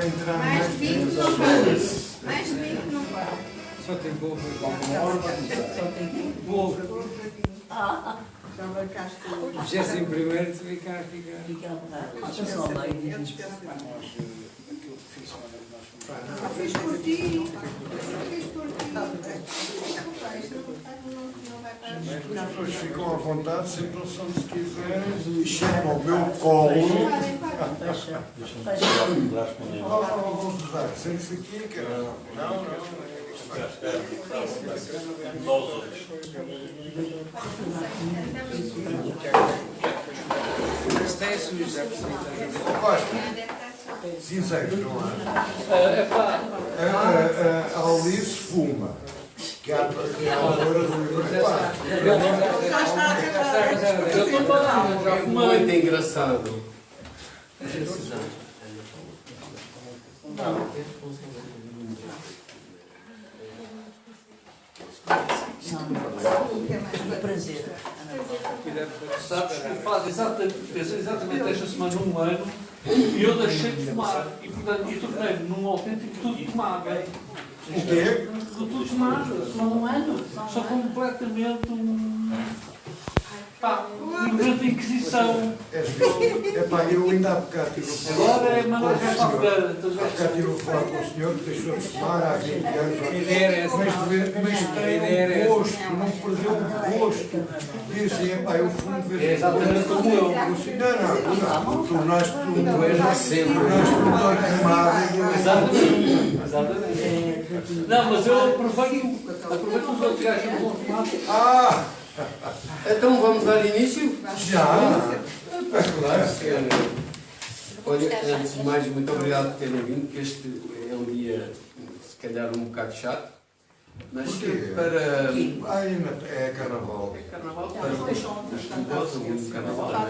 a entrar Mais de 20 não vale. Mais de 20 não vale. Só tem bolo. O gesto em primeiro, tu vem cá ficar. Fiz por ti. Fiz por ti. Depois ficam à vontade, sempre são se quiserem, chegam ao meu colo. Vamos usar, sente-se aqui, cara. Não. Isto é sujo, já percebi. Costa, sincero, não há? A Alice fuma. Que há a hora do É muito engraçado. Prazer. Sabes que faz exatamente esta semana um ano e eu deixei de fumar. E portanto, eu tornei-me num autêntico tudo tomado. O quê? Tudo tomado. Um ano? Só completamente um momento de inquisição. Epá, eu ainda há bocado tive a falar Agora é mandar já para a fogueira. com o senhor que deixou de fumar há 20 anos. A ideia era essa. Mas tem o gosto, não perdeu o gosto. Disse, epá, eu fumo de vez em quando. Exatamente como eu. Eu disse, não, tornaste um Exatamente. Não, mas eu aproveito os outros gajos que vão fumar. Então vamos dar início? Já! Olha, antes de mais, muito obrigado por terem vindo, que este é um dia, se calhar, um bocado chato. Mas para... É carnaval. Carnaval, para os estudosos, um carnaval.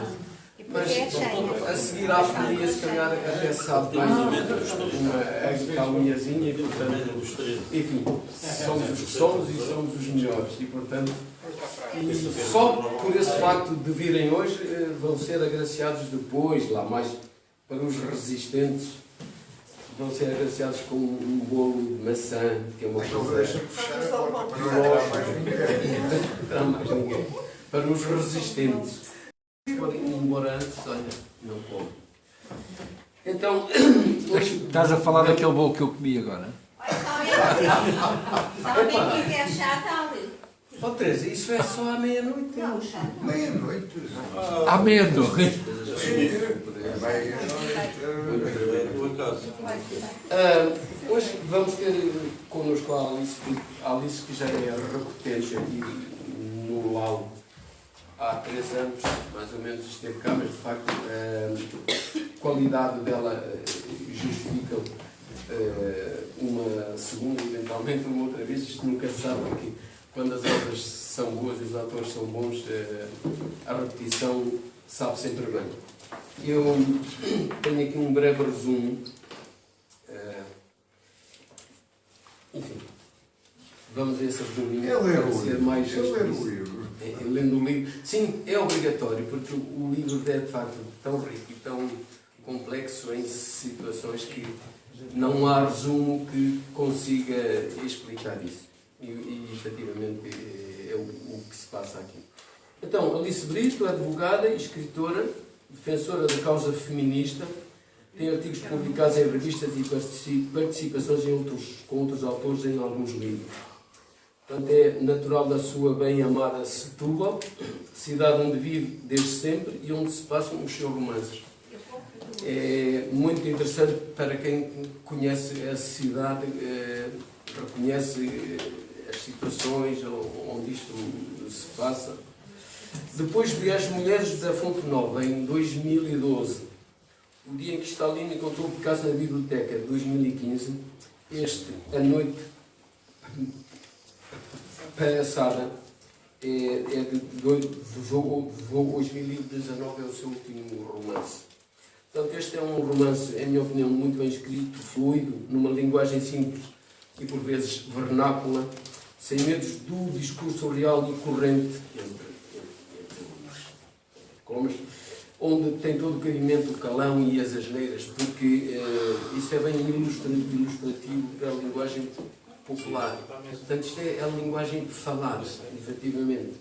Mas É cheio. a seguir à folia, se calhar, até sabe mais ou menos uma calminhazinha e, portanto, enfim, somos os que somos e somos os melhores. E, portanto, só por esse facto de virem hoje, vão ser agraciados depois, lá mais para os resistentes, vão ser agraciados com um bolo de maçã, que é uma coisa... Deixa-me fechar a porta para não entrar mais ninguém. Não terá mais ninguém. Para os resistentes. Se forem embora antes, olha, não como. Então, hoje... Estás a falar daquele bolo que eu comi agora? Alguém quiser chá, está ali. Oh, Teresa, isso é só à meia-noite. Meia-noite. À meia-noite. Hoje vamos ter connosco a Alice, que já é repetente aqui no Lau há 3 anos, mais ou menos esteve cá, mas de facto a qualidade dela justifica uma segunda, eventualmente uma outra vez. Isto nunca se sabe, porque quando as obras são boas e os atores são bons, a repetição sabe sempre bem. Eu tenho aqui um breve resumo. Enfim, vamos a esse resuminho para ser mais explícito. Lendo o livro. Sim, é obrigatório, porque o livro é de facto tão rico e tão complexo em situações que não há resumo que consiga explicar isso. E efetivamente é o que se passa aqui. Então, Alice Brito, advogada e escritora, defensora da causa feminista, tem artigos publicados em revistas e participações com outros autores em alguns livros. Portanto, é natural da sua bem-amada Setúbal, cidade onde vive desde sempre e onde se passam os seus romances. É muito interessante para quem conhece a cidade, reconhece as situações onde isto se passa. Depois de As Mulheres da Fonte Nova, em 2012, o dia em que Stalin encontrou o Picasso na biblioteca, de 2015, A Noite Passada, é de 2019, é o seu último romance. Portanto, este é um romance, em minha opinião, muito bem escrito, fluido, numa linguagem simples e por vezes vernácula, sem medos do discurso real e corrente, entre comas, onde tem todo o cabimento o calão e as asneiras, porque isso é bem ilustrativo da linguagem popular. Portanto, isto é a linguagem falada, efetivamente.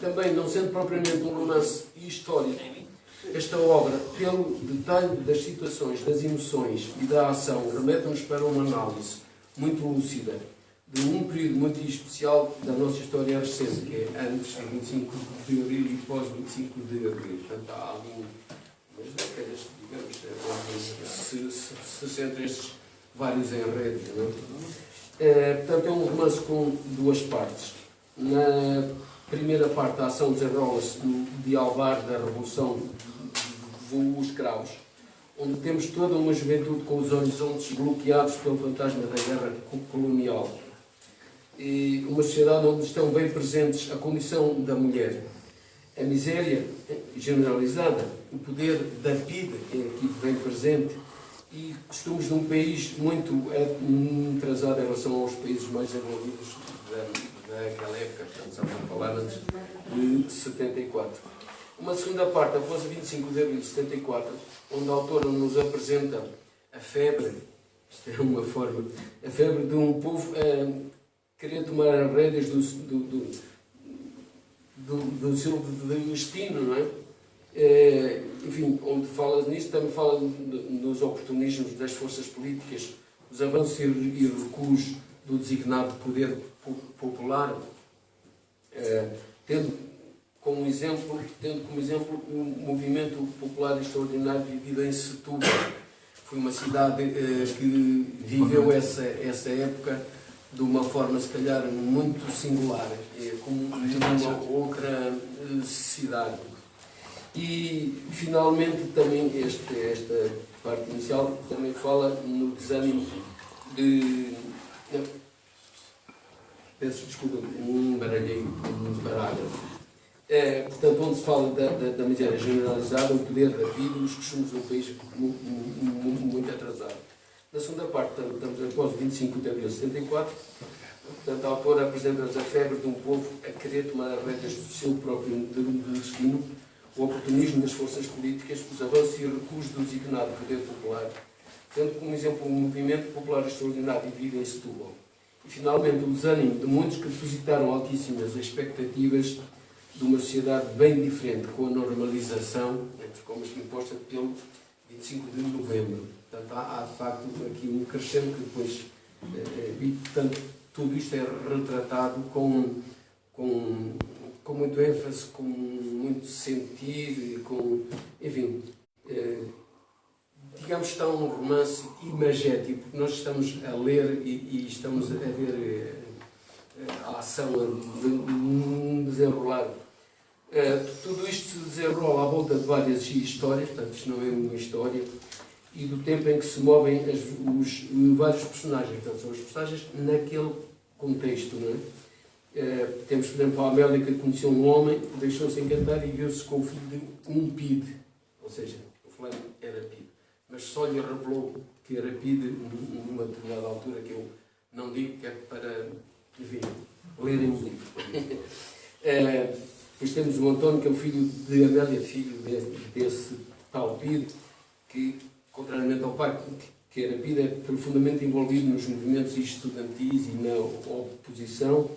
Também, não sendo propriamente um romance histórico, esta obra, pelo detalhe das situações, das emoções e da ação, remete-nos para uma análise muito lúcida de um período muito especial da nossa história recente, que é antes de 25 de Abril e pós 25 de Abril. Portanto, há ali umas décadas, digamos, se centram estes vários enredos. Não é? Portanto, é um romance com duas partes. Na primeira parte, a ação desenrola-se no dialbar da Revolução dos Cravos, onde temos toda uma juventude com os horizontes bloqueados pelo fantasma da guerra colonial. E uma sociedade onde estão bem presentes a condição da mulher, a miséria generalizada, o poder da vida, que é aqui bem presente, e costumes de um país muito atrasado em relação aos países mais desenvolvidos daquela época, portanto, estamos a falar antes de 74. Uma segunda parte, após o 25 de abril de 74, onde a autora nos apresenta a febre, isto é uma forma, a febre de um povo querer tomar as rédeas do seu destino, não é? Enfim, onde fala nisto, também fala dos oportunismos das forças políticas, os avanços e recuos do designado poder popular, tendo como exemplo o movimento popular extraordinário vivido em Setúbal. Foi uma cidade que viveu essa época de uma forma, se calhar, muito singular, como uma outra cidade. E, finalmente, também esta parte inicial também fala no desânimo de... Peço desculpa, baralhei um parágrafo. Portanto, onde se fala da miséria generalizada, o poder da vida e os costumes de um país muito atrasado. Na segunda parte, estamos após o 25 de abril de 74, portanto, a autora apresenta-nos a febre de um povo a querer tomar as rédeas do seu próprio destino, o oportunismo das forças políticas, os avanços e recuos do designado poder popular, tendo como exemplo um movimento popular extraordinário vivido em Setúbal. E, finalmente, o desânimo de muitos que depositaram altíssimas expectativas de uma sociedade bem diferente, com a normalização, entre comas, imposta pelo 25 de novembro. Portanto, há de facto aqui um crescente que depois, e portanto, tudo isto é retratado com muito ênfase, com muito sentido, enfim, digamos que está um romance imagético, porque nós estamos a ler e estamos a ver a ação a desenrolar. Tudo isto se desenrola à volta de várias histórias, portanto, isto não é uma história, e do tempo em que se movem os vários personagens. Portanto, são os personagens naquele contexto, não é? Temos, por exemplo, a Amélia, que conheceu um homem, deixou-se encantar e viu-se com o filho de um PID, ou seja, o fulano era PID, mas só lhe revelou que era PID numa determinada altura, que eu não digo, que é para, enfim, lerem o livro. Depois temos o António, que é o filho de Amélia, filho desse tal PID, que, contrariamente ao pai, que era PID, é profundamente envolvido nos movimentos estudantis e na oposição.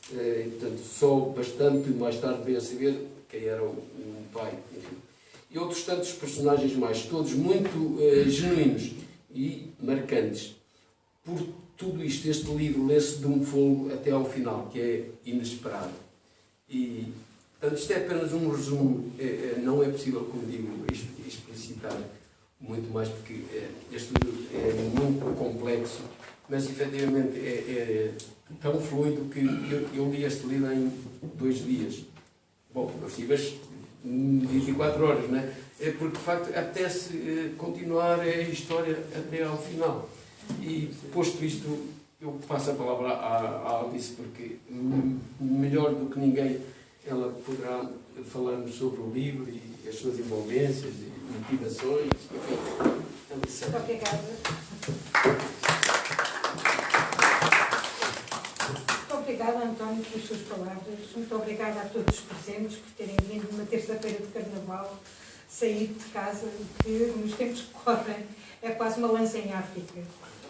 Portanto, só bastante mais tarde veio a saber quem era o pai. Enfim. E outros tantos personagens mais, todos muito genuínos e marcantes. Por tudo isto, este livro lê-se de um fogo até ao final, que é inesperado. E, portanto, isto é apenas um resumo, não é possível, como digo, explicitar muito mais, porque este livro é muito complexo, mas efetivamente é tão fluido que eu li este livro em 2 dias. Bom, eu estive as 24 horas, não é? Porque, de facto, apetece continuar a história até ao final. E, posto isto, eu passo a palavra à Alice, porque melhor do que ninguém ela poderá falar-nos sobre o livro e as suas envolvências e motivações. Enfim, Alice. Obrigada, António. muito pelas suas palavras. Muito obrigada a todos os presentes por terem vindo numa terça-feira de carnaval, saído de casa, que nos tempos que correm é quase uma lança em África.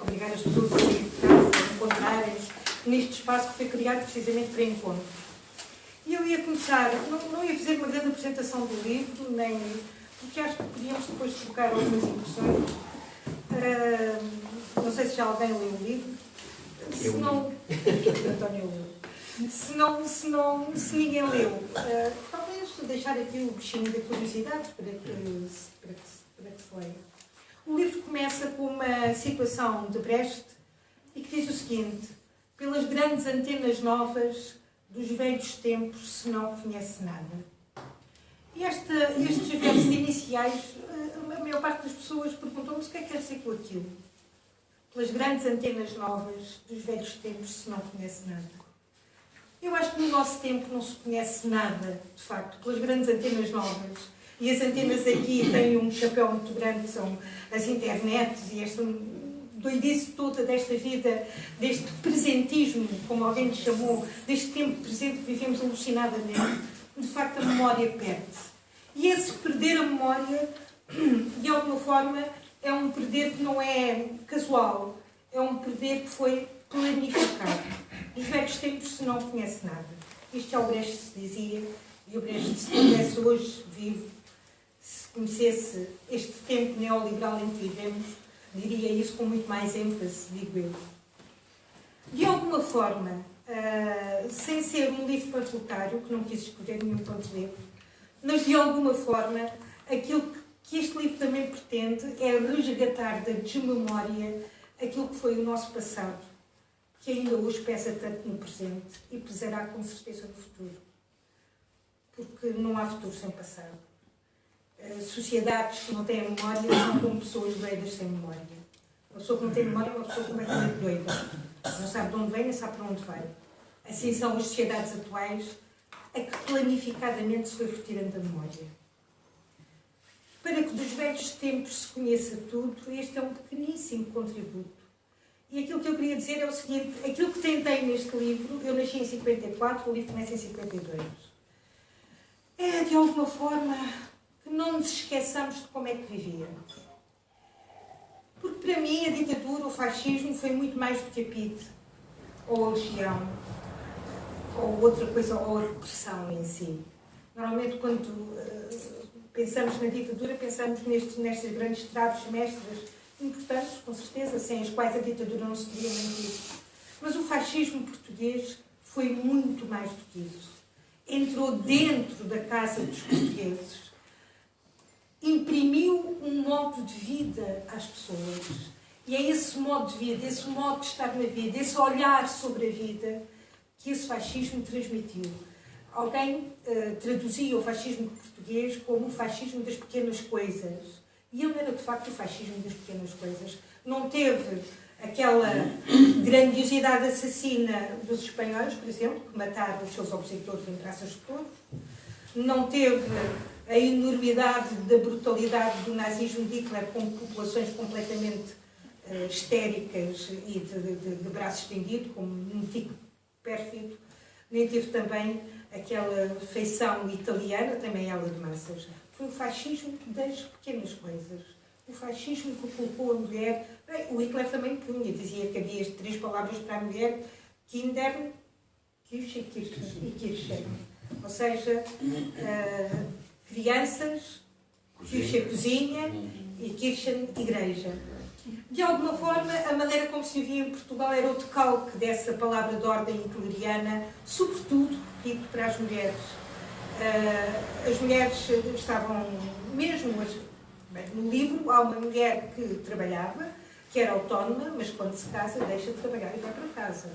Obrigada às pessoas por saírem de casa, encontrarem-se neste espaço que foi criado precisamente para encontro. E eu ia começar, não ia fazer uma grande apresentação do livro, nem, porque acho que podíamos depois trocar algumas impressões. Não sei se já alguém leu o livro. Se não, António leu. Se ninguém leu, talvez deixar aqui o bichinho da curiosidade para que se leia. O livro começa com uma situação de Brecht e que diz o seguinte: pelas grandes antenas novas dos velhos tempos se não conhece nada. E estes versos iniciais, a maior parte das pessoas perguntam-me o que é que quer dizer com aquilo. Pelas grandes antenas novas dos velhos tempos se não conhece nada. Eu acho que no nosso tempo não se conhece nada, de facto, pelas grandes antenas novas. E as antenas aqui têm um chapéu muito grande, que são as internets e esta doidice toda desta vida, deste presentismo, como alguém lhe chamou, deste tempo presente que vivemos alucinadamente. De facto, a memória perde-se. E esse perder a memória, de alguma forma, é um perder que não é casual, é um perder que foi planificado. Nos velhos tempos se não conhece nada. Isto já o Brecht se dizia, e o Brecht, se estivesse hoje vivo, se conhecesse este tempo neoliberal em que vivemos, diria isso com muito mais ênfase, digo eu. De alguma forma, sem ser um livro panfletário, que não quis escrever nenhum panfleto, mas de alguma forma, aquilo que este livro também pretende é resgatar da desmemória aquilo que foi o nosso passado, que ainda hoje pesa tanto no presente e pesará com certeza no futuro. Porque não há futuro sem passado. Sociedades que não têm memória são como pessoas doidas sem memória. Uma pessoa que não tem memória é uma pessoa completamente doida. Não sabe de onde vem, nem sabe para onde vai. Assim são as sociedades atuais, a que planificadamente se foi retirando a memória. Para que dos velhos tempos se conheça tudo, este é um pequeníssimo contributo. E aquilo que eu queria dizer é o seguinte: aquilo que tentei neste livro, eu nasci em 54, o livro começa em 52. É, de alguma forma, que não nos esqueçamos de como é que vivíamos. Porque para mim a ditadura, o fascismo, foi muito mais do que a PIDE, ou a legião, ou outra coisa, ou a repressão em si. Normalmente quando pensamos na ditadura, pensamos nestas grandes traves mestras, importantes, com certeza, sem as quais a ditadura não se teria mantido. Mas o fascismo português foi muito mais do que isso. Entrou dentro da casa dos portugueses, imprimiu um modo de vida às pessoas. E é esse modo de vida, esse modo de estar na vida, esse olhar sobre a vida que esse fascismo transmitiu. Alguém traduzia o fascismo português como o fascismo das pequenas coisas. E ele era, de facto, o fascismo das pequenas coisas. Não teve aquela grandiosidade assassina dos espanhóis, por exemplo, que mataram os seus opositores em praças de touros. Não teve a enormidade da brutalidade do nazismo de Hitler, com populações completamente histéricas e de braço estendido, como um tico pérfido. Nem teve também aquela feição italiana, também ela de massas. Foi o fascismo das pequenas coisas. O fascismo que colocou a mulher... Bem, o Hitler também punha, dizia que havia 3 palavras para a mulher: Kinder, Kirche e Kirchen. Ou seja, crianças, Kirche cozinha e Kirchen igreja. De alguma forma, a maneira como se vivia em Portugal era o decalque dessa palavra de ordem hitleriana, sobretudo, repito, para as mulheres. As mulheres estavam mesmo... Bem, no livro há uma mulher que trabalhava, que era autónoma, mas quando se casa deixa de trabalhar e vai para casa.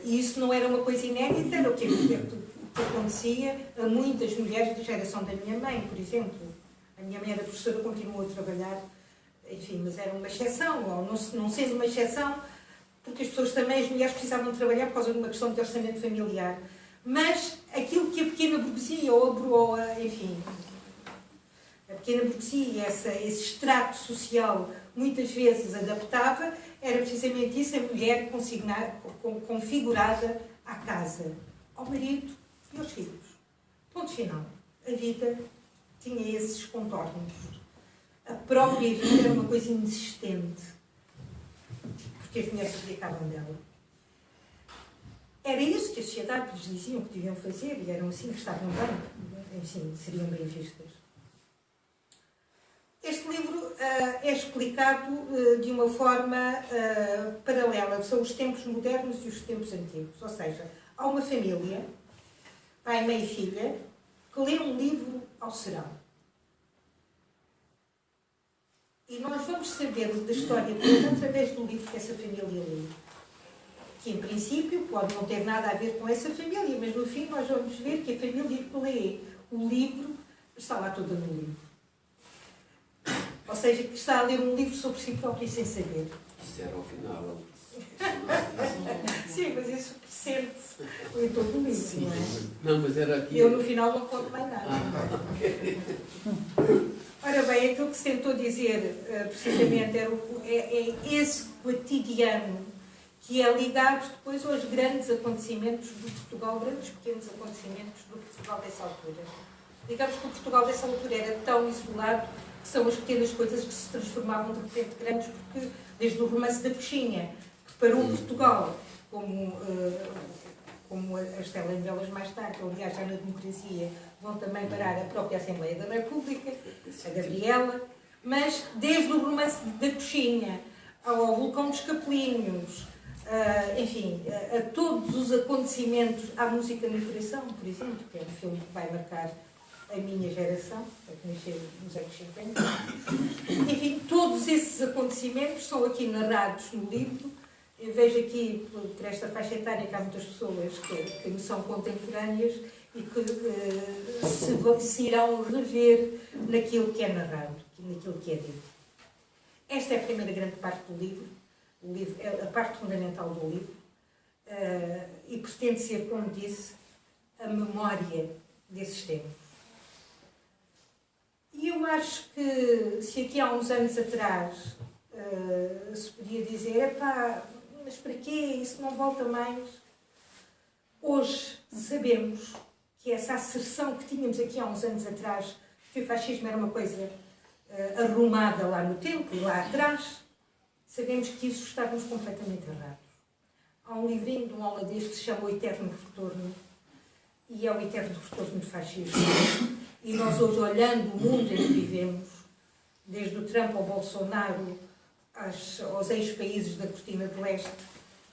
E isso não era uma coisa inédita, era o que acontecia a muitas mulheres da geração da minha mãe, por exemplo. A minha mãe era professora, continuou a trabalhar, enfim, mas era uma exceção, ou não sendo uma exceção, porque as pessoas também, as mulheres precisavam trabalhar por causa de uma questão de orçamento familiar. Mas aquilo que a pequena burguesia, ou enfim, a pequena burguesia, esse extrato social, muitas vezes adaptava, era precisamente isso, a mulher configurada à casa, ao marido e aos filhos. Ponto final. A vida tinha esses contornos. A própria vida era uma coisa inexistente, porque as mulheres se dedicavam dela. Era isso que a sociedade lhes diziam que deviam fazer, e eram assim que estavam bem, assim, seriam bem vistas. Este livro é explicado de uma forma paralela. São os tempos modernos e os tempos antigos. Ou seja, há uma família, pai, mãe e filha, que lê um livro ao serão. E nós vamos saber da história toda através do livro que essa família lê. Que, em princípio, pode não ter nada a ver com essa família, mas no fim nós vamos ver que a família que lê o livro está lá toda no livro. Ou seja, que está a ler um livro sobre si próprio sem saber. Isso era ao final. Sim, mas isso sente-se em todo o livro, não é? Não, mas era aqui. Eu no final não conto mais nada. Ora bem, aquilo que se tentou dizer precisamente é esse cotidiano que é ligado depois aos grandes acontecimentos do Portugal, grandes pequenos acontecimentos do Portugal dessa altura. Digamos que o Portugal dessa altura era tão isolado que são as pequenas coisas que se transformavam de repente grandes, porque desde o romance da Pechinha, que parou Portugal, como as telenovelas mais tarde, aliás já na democracia, vão também parar a própria Assembleia da República, a Gabriela, mas desde o romance da Pechinha ao Vulcão dos Capelinhos, enfim, a todos os acontecimentos, à Música no Coração, por exemplo, que é um filme que vai marcar a minha geração, a que nasceu nos anos 50. Enfim, todos esses acontecimentos são aqui narrados no livro. Eu vejo aqui, por esta faixa etária, que há muitas pessoas que me são contemporâneas e que se irão rever naquilo que é narrado, naquilo que é dito. Esta é a primeira grande parte do livro. O livro é a parte fundamental do livro e pretende ser, como disse, a memória desses tempos. E eu acho que se aqui há uns anos atrás se podia dizer, epá, mas para quê? Isso não volta mais. Hoje sabemos que essa asserção que tínhamos aqui há uns anos atrás, que o fascismo era uma coisa arrumada lá no tempo e lá atrás, sabemos que isso estávamos completamente errados. Há um livrinho de um holandês que se chama O Eterno Retorno, e é o eterno retorno do fascismo. E nós hoje, olhando o mundo em que vivemos, desde o Trump ao Bolsonaro, aos ex-países da Cortina de Leste,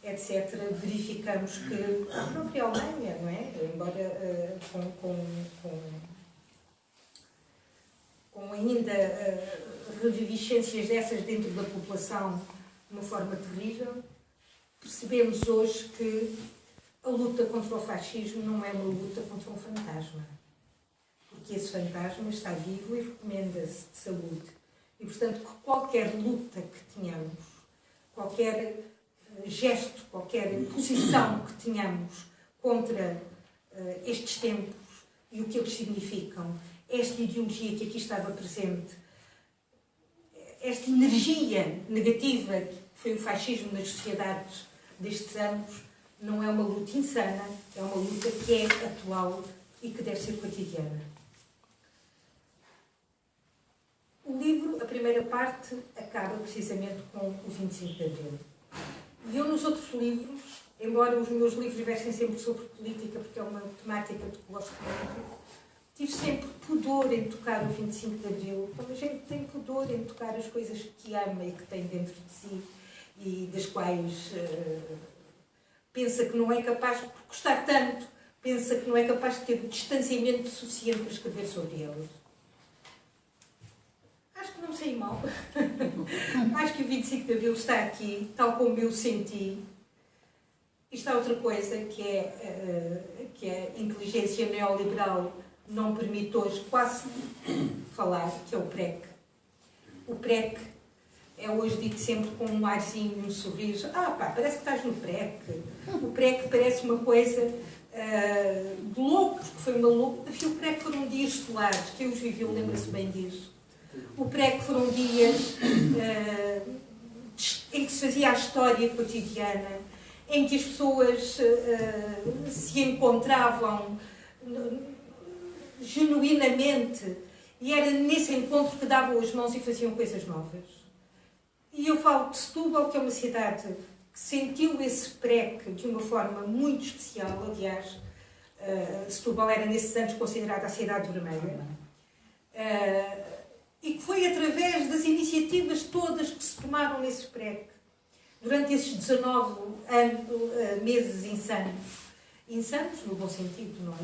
etc., verificamos que a própria Alemanha, não é? Embora com ainda reviviscências dessas dentro da população de uma forma terrível, percebemos hoje que a luta contra o fascismo não é uma luta contra um fantasma. Porque esse fantasma está vivo e recomenda-se de saúde. E, portanto, qualquer luta que tenhamos, qualquer gesto, qualquer posição que tenhamos contra estes tempos e o que eles significam, esta ideologia que aqui estava presente, esta energia negativa que foi o fascismo nas sociedades destes anos, não é uma luta insana, é uma luta que é atual e que deve ser cotidiana. O livro, a primeira parte, acaba precisamente com o 25 de Abril. E eu nos outros livros, embora os meus livros versem sempre sobre política, porque é uma temática que gosto muito, tive sempre pudor em tocar o 25 de Abril. Quando a gente tem pudor em tocar as coisas que ama e que tem dentro de si e das quais pensa que não é capaz, por gostar tanto, pensa que não é capaz de ter distanciamento suficiente para escrever sobre elas. Acho que não sei mal. Acho que o 25 de Abril está aqui, tal como eu senti. E está outra coisa que a inteligência neoliberal não permite hoje quase falar, que é o PREC. O PREC é hoje dito sempre com um arzinho, um sorriso. Ah, pá, parece que estás no PREC. O PREC parece uma coisa de loucos, que foi uma louca. O PREC foram dias solares, quem os viveu lembra-se bem disso. O PREC foram dias em que se fazia a história cotidiana, em que as pessoas se encontravam genuinamente, e era nesse encontro que davam as mãos e faziam coisas novas. E eu falo de Setúbal, que é uma cidade que sentiu esse PREC de uma forma muito especial. Aliás, Setúbal era nesses anos considerada a cidade vermelha. E que foi através das iniciativas todas que se tomaram nesse PREC, durante esses 19 meses insanos no bom sentido, não é?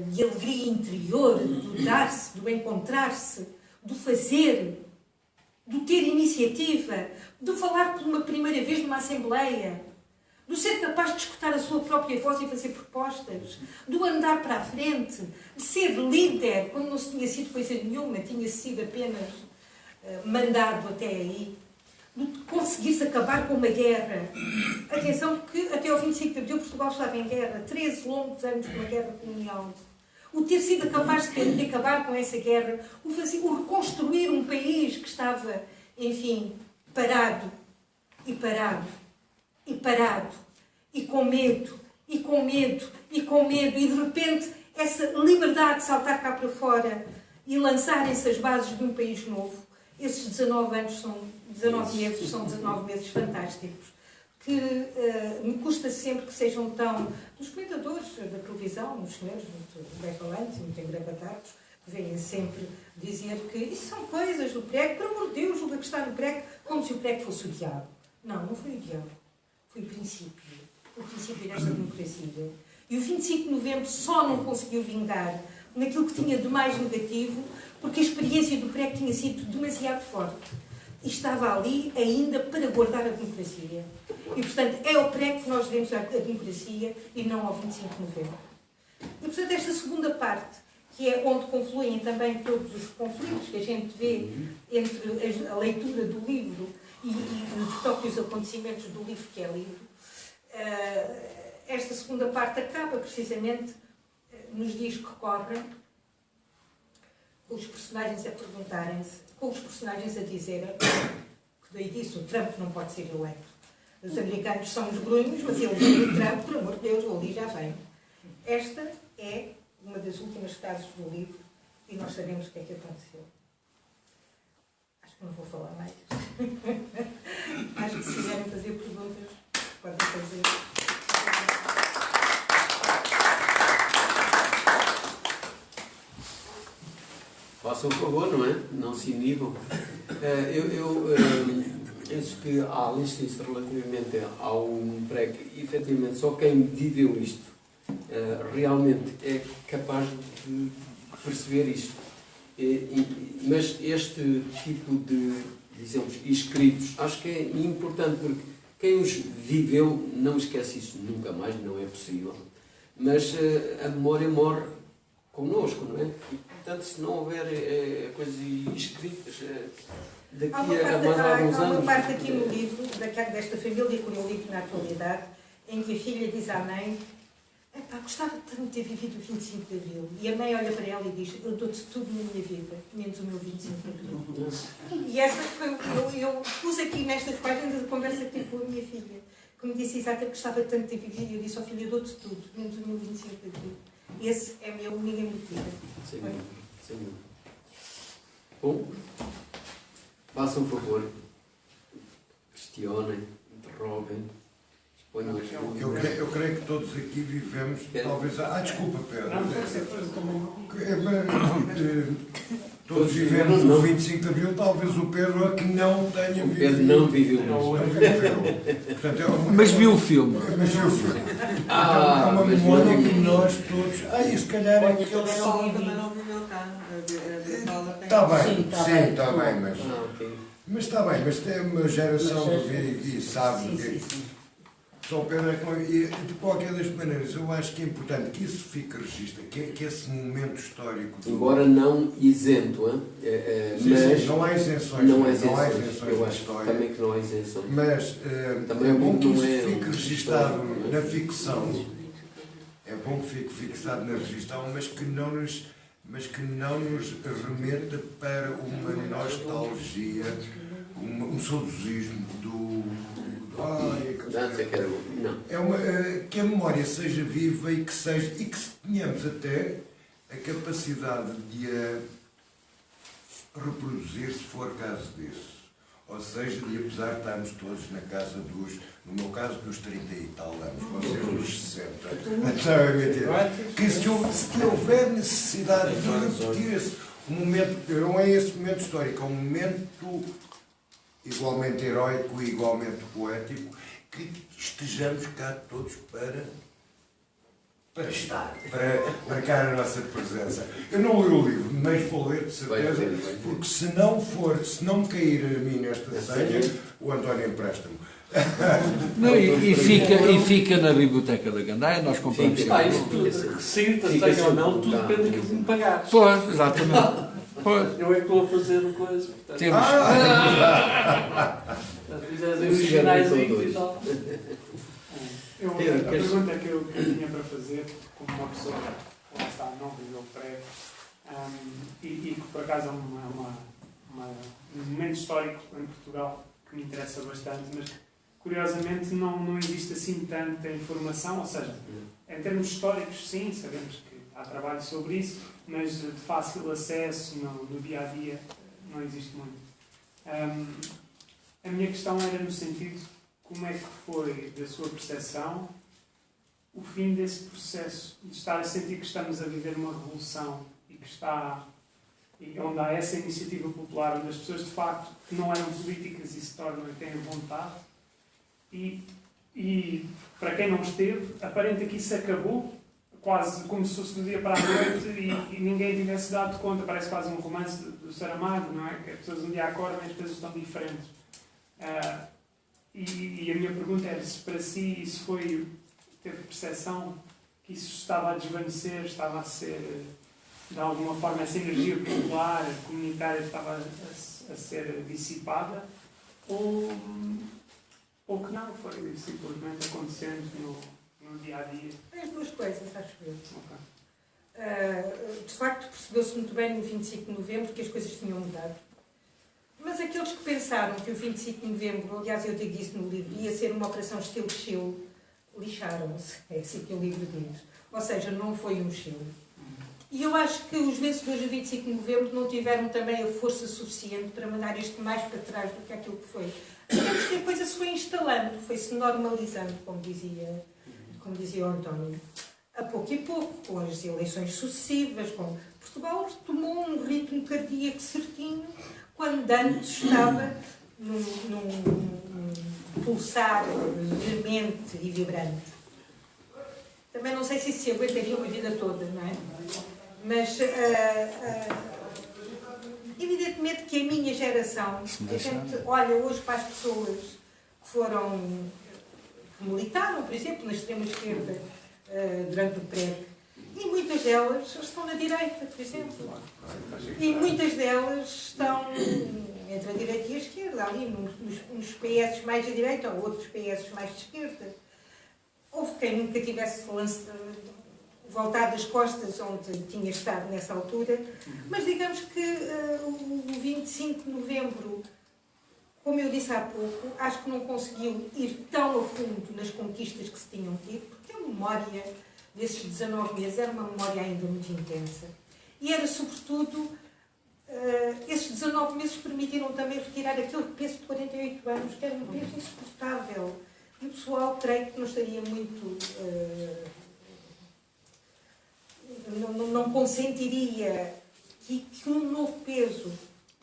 De alegria interior, do dar-se, do encontrar-se, do fazer, do ter iniciativa, de falar por uma primeira vez numa assembleia, do ser capaz de escutar a sua própria voz e fazer propostas, do andar para a frente, de ser líder, quando não se tinha sido coisa nenhuma, tinha sido apenas mandado até aí, de conseguir-se acabar com uma guerra. Atenção, porque até ao 25 de Abril Portugal estava em guerra, 13 longos anos de uma guerra colonial. O ter sido capaz de acabar com essa guerra, o reconstruir um país que estava, enfim, parado, e com medo, e de repente essa liberdade de saltar cá para fora e lançarem-se as bases de um país novo. Esses 19 meses são 19 meses fantásticos, que me custa sempre que sejam tão... Os comentadores da televisão, os senhores muito bem falantes e muito engravatados, vêm sempre dizer que isso são coisas do PREC, por amor de Deus, o que está no PREC, como se o PREC fosse o diabo. Não foi o diabo. Foi o princípio desta democracia. E o 25 de novembro só não conseguiu vingar naquilo que tinha de mais negativo, porque a experiência do PREC tinha sido demasiado forte. E estava ali ainda para guardar a democracia. E, portanto, é ao PREC que nós devemos a democracia e não ao 25 de novembro. E, portanto, esta segunda parte, que é onde confluem também todos os conflitos que a gente vê entre a leitura do livro e os próprios acontecimentos do livro que é lido, esta segunda parte acaba precisamente nos dias que correm, com os personagens a perguntarem-se, com os personagens a dizerem, que daí disso o Trump não pode ser eleito. Os americanos são os grunhos, mas eles dizem o Trump, por amor de Deus, o ali já vem. Esta é uma das últimas frases do livro e nós sabemos o que é que aconteceu. Acho que não vou falar mais. Acho que se quiserem fazer perguntas, podem fazer. Façam um favor, não é? Não se inibam. Eu penso que a lista relativamente ao PREC, efetivamente, só quem viveu isto realmente é capaz de perceber isto. Mas este tipo de, dizemos, escritos, acho que é importante, porque quem os viveu não esquece isso nunca mais, não é possível. Mas a memória morre connosco, não é? E, portanto, se não houver coisas escritas, daqui a mais alguns anos... Há uma parte aqui no livro, desta família que leu o livro na atualidade, em que a filha diz à mãe: gostava tanto de ter vivido o 25 de Abril. E a mãe olha para ela e diz: eu dou-te tudo na minha vida, menos o meu 25 de Abril. E essa foi... Eu pus aqui nestas páginas a conversa que tive com a minha filha, que me disse exatamente que gostava tanto de ter vivido, e eu disse: ó filha, eu dou-te tudo, menos o meu 25 de Abril. Esse é a minha única mentira. Sim. Bom, façam um favor, questionem, interroguem, exponham as dúvidas. Eu creio que todos aqui vivemos, talvez... desculpa, Pedro. Todos vivemos no 25 de Abril, talvez o Pedro é que não tenha vivido. O Pedro não viveu. Mas viu o filme. É uma memória que nós todos... se calhar é aquele som... também não viveu cá. Está bem, sim, está bem, mas... Ok. Mas está bem, mas tem uma geração que vê e sabe que... Só Pedro é que... De qualquer das maneiras, eu acho que é importante que isso fique registrado, que esse momento histórico... Embora não isento, mas... não há isenções. Não há isenções. Eu acho história, também que não há isenções. Mas também é bom que isso fique registado na ficção. É bom que fique fixado na registração, mas que não nos remeta para uma nostalgia, um saudosismo do... Dança que era bom. Não. Que a memória seja viva e que tenhamos até a capacidade de a reproduzir, se for caso disso. Ou seja, de apesar de estarmos todos na casa no meu caso, dos 30 e tal anos, vocês dos 60. Não é mentira. Que se houver necessidade de repetir esse momento, não é esse momento histórico, é um momento igualmente heroico e igualmente poético, que estejamos cá todos para estar, para marcar a nossa presença. Eu não li o livro, mas vou ler de certeza, porque se não cair a mim nesta senha, o António empresta-me. Não, e fica na biblioteca da Gandaia, nós compramos. Isso tudo, recita, tenha ou não, tudo depende daquilo que me pagares. Pois, exatamente. Pois. Eu é que estou a fazer a coisa. Portanto, Temos. fizeres os sinais e tal. A pergunta que eu tinha para fazer, como uma pessoa que lá está, não viveu prego, e que por acaso é um momento histórico em Portugal que me interessa bastante, mas curiosamente não existe assim tanta informação, ou seja, em termos históricos sim, sabemos que há trabalho sobre isso, mas de fácil acesso no dia-a-dia não existe muito. A minha questão era no sentido, como é que foi, da sua percepção, o fim desse processo de estar a sentir que estamos a viver uma revolução e onde há essa iniciativa popular, onde as pessoas de facto que não eram políticas e se tornam e têm vontade, e para quem não esteve, aparenta que isso acabou, quase como se fosse do dia para a noite e ninguém tivesse dado conta, parece quase um romance do Saramago, não é? Que as pessoas um dia acordam e as coisas estão diferentes. E a minha pergunta era se para si isso teve percepção que isso estava a desvanecer, estava a ser, de alguma forma, essa energia popular, comunitária estava a ser dissipada, ou que não, foi simplesmente acontecendo no dia-a-dia. As duas coisas, acho eu. Okay. De facto, percebeu-se muito bem no 25 de novembro que as coisas tinham mudado. Mas aqueles que pensaram que o 25 de novembro, aliás eu digo isso no livro, ia ser uma operação estilo Chile, lixaram-se. É assim que o livro diz. Ou seja, não foi um Chile. E eu acho que os vencedores do 25 de novembro não tiveram também a força suficiente para mandar isto mais para trás do que aquilo que foi. Digamos que a coisa se foi instalando, foi-se normalizando, como dizia o António. A pouco e pouco, com as eleições sucessivas, Portugal retomou um ritmo cardíaco certinho, quando antes estava num pulsar veemente e vibrante. Também não sei se isso se aguentaria uma vida toda, não é? Mas, evidentemente que a minha geração, a gente olha hoje para as pessoas que militaram, por exemplo, na extrema-esquerda durante o prego, e muitas delas estão na direita, por exemplo. E muitas delas estão entre a direita e a esquerda, ali nos PS mais à direita ou outros PS mais de esquerda. Houve quem nunca tivesse voltado as costas onde tinha estado nessa altura, mas digamos que o 25 de novembro, como eu disse há pouco, acho que não conseguiu ir tão a fundo nas conquistas que se tinham tido, porque a memória desses 19 meses era uma memória ainda muito intensa. E era, sobretudo, esses 19 meses permitiram também retirar aquele peso de 48 anos, que era um peso insuportável. E o pessoal, creio que não estaria muito... não consentiria que um novo peso,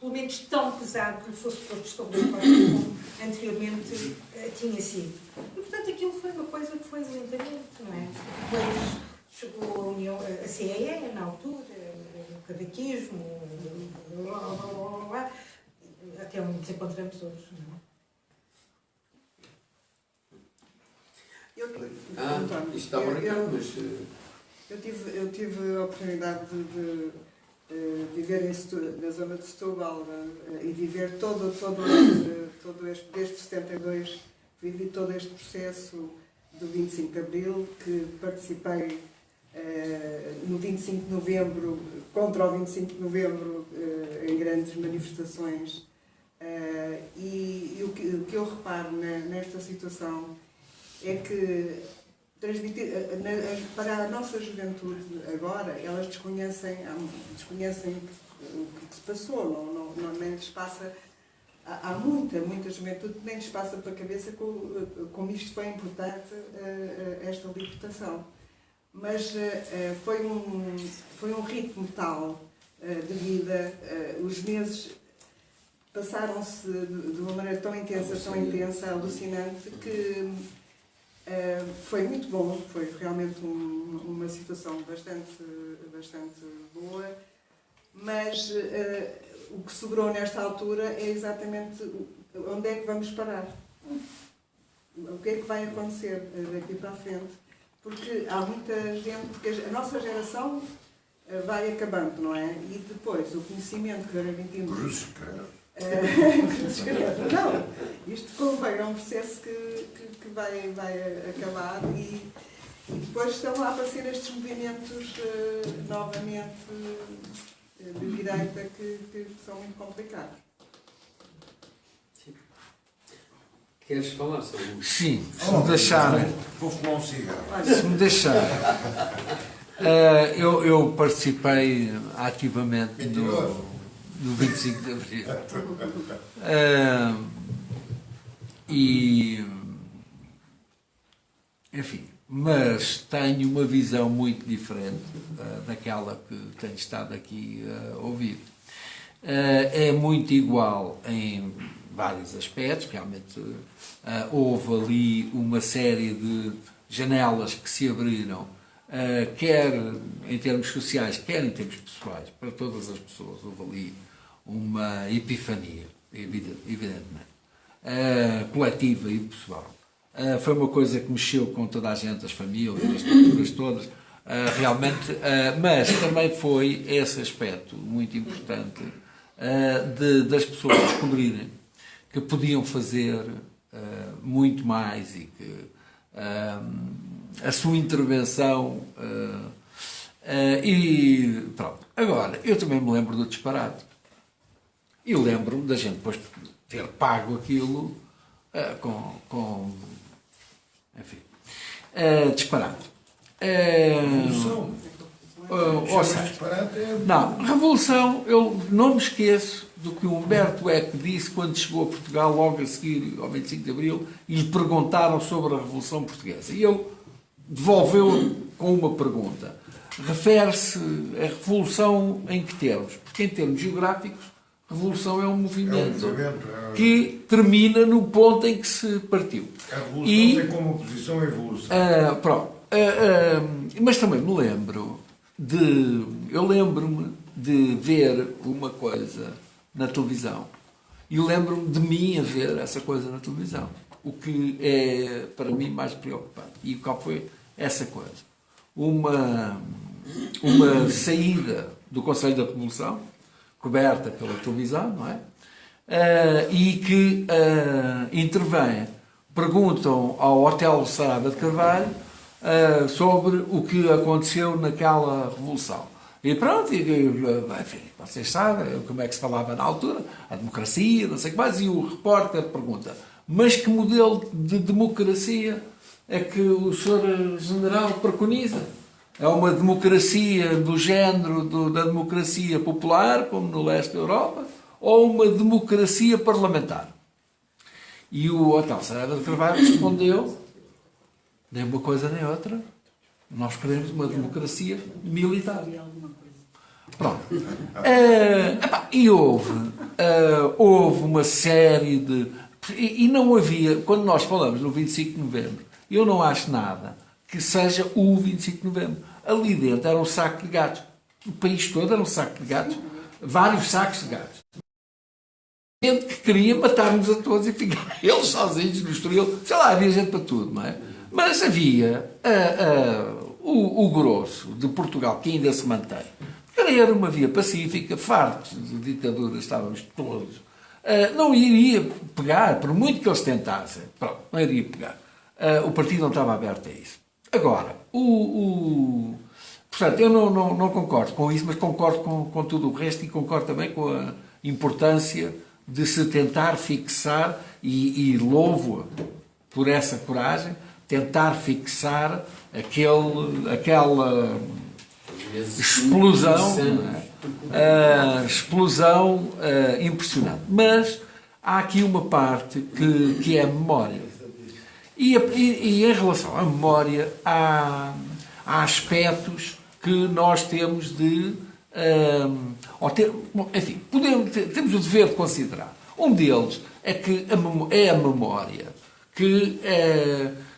pelo menos tão pesado, que lhe fosse posto sobre o corpo como anteriormente tinha sido. E, portanto, aquilo foi uma coisa que foi lentamente, não é? Depois chegou a CEE, na altura, o cavaquismo, até onde nos encontramos hoje, não é? Isto está marcado, mas... Eu tive a oportunidade de viver na zona de Setúbal e viver desde 72, vivi todo este processo do 25 de Abril, que participei no 25 de Novembro, contra o 25 de Novembro, em grandes manifestações. E o que eu reparo nesta situação é que transmitir, para a nossa juventude agora, elas desconhecem o que se passou, nem lhes passa, há muita juventude que nem lhes passa pela cabeça como isto foi importante, esta libertação. Mas foi um ritmo tal de vida, os meses passaram-se de uma maneira tão intensa, alucinante, que foi muito bom, foi realmente uma situação bastante boa, mas o que sobrou nesta altura é exatamente onde é que vamos parar, o que é que vai acontecer daqui para a frente, porque há muita gente, porque a nossa geração vai acabando, não é? E depois o conhecimento que garantimos... Não, isto convém, é um processo que vai acabar e depois estão a aparecer estes movimentos novamente de direita que são muito complicados. Queres falar sobre isso? Sim, se me deixarem. Vou fumar um cigarro. Se me deixarem. Eu participei ativamente no 25 de Abril. Enfim, mas tenho uma visão muito diferente daquela que tenho estado aqui a ouvir. É muito igual em vários aspectos, realmente houve ali uma série de janelas que se abriram, quer em termos sociais, quer em termos pessoais, para todas as pessoas. Houve ali uma epifania, evidentemente, coletiva e pessoal. Foi uma coisa que mexeu com toda a gente, as famílias, as estruturas todas, realmente, mas também foi esse aspecto muito importante das pessoas descobrirem que podiam fazer muito mais e que a sua intervenção e pronto. Agora, eu também me lembro do disparate. E lembro-me da gente depois ter pago aquilo enfim, disparate. Revolução. Não, revolução, eu não me esqueço do que o Humberto Eco disse quando chegou a Portugal, logo a seguir ao 25 de Abril, e lhe perguntaram sobre a Revolução Portuguesa. E ele devolveu com uma pergunta. Refere-se a revolução em que termos? Porque em termos geográficos, revolução é um movimento que termina no ponto em que se partiu. A revolução tem como oposição a evolução. Pronto. Mas também me lembro eu lembro-me de ver uma coisa na televisão e lembro-me de mim a ver essa coisa na televisão, o que é para mim mais preocupante. E qual foi essa coisa? Uma saída do Conselho da Revolução, coberta pela televisão, não é? E que intervém, perguntam ao Hotel Sarada de Carvalho sobre o que aconteceu naquela revolução. E pronto, enfim, vocês sabem como é que se falava na altura, a democracia, não sei o que mais, e o repórter pergunta, mas que modelo de democracia é que o Sr. General preconiza? É uma democracia do género da democracia popular, como no leste da Europa, ou uma democracia parlamentar? E o Hotel Sarada de Carvalho respondeu, nem uma coisa nem outra, nós queremos uma democracia militar. Pronto. E houve uma série de... E não havia, quando nós falamos no 25 de novembro, eu não acho nada que seja o 25 de novembro. Ali dentro era um saco de gatos. O país todo era um saco de gatos. Vários sacos de gatos. Gente que queria matar-nos a todos e ficar eles sozinhos no Estoril. Sei lá, havia gente para tudo, não é? Mas havia o grosso de Portugal, que ainda se mantém. Era uma via pacífica, fartos de ditadura, estávamos todos. Não iria pegar, por muito que eles tentassem. Pronto, não iria pegar. O partido não estava aberto a isso. Agora, portanto, eu não concordo com isso, mas concordo com tudo o resto e concordo também com a importância de se tentar fixar, e louvo-a por essa coragem, tentar fixar aquela explosão, não é? Explosão impressionante. Mas há aqui uma parte que é a memória. E em relação à memória, há aspectos que nós temos de... enfim, temos o dever de considerar. Um deles é que é a memória que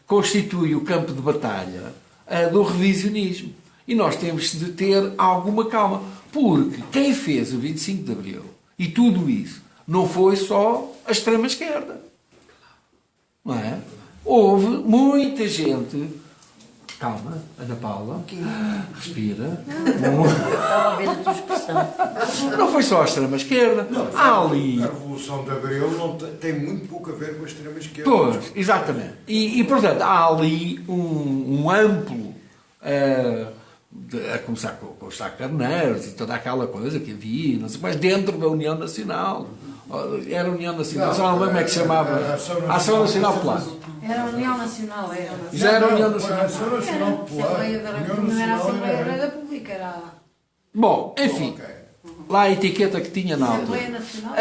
constitui o campo de batalha do revisionismo. E nós temos de ter alguma calma. Porque quem fez o 25 de Abril e tudo isso não foi só a extrema-esquerda. Não é? Houve muita gente... Calma, Ana Paula. Respira. Estava a ver a tua expressão. Não foi só a extrema-esquerda. Há ali... A Revolução de Abril não tem muito pouco a ver com a extrema-esquerda. Pois, exatamente. E, portanto, há ali um amplo... a começar com os sacarneiros e toda aquela coisa que havia, não sei, mas dentro da União Nacional. Era a União Nacional, já não lembro como é que se chamava. A Ação Nacional Popular. Era a União Nacional, era. Já era a União Nacional. A Ação Nacional Popular. Não era a Assembleia da República, era. Bom, enfim, lá a etiqueta que tinha na altura. Assembleia Nacional.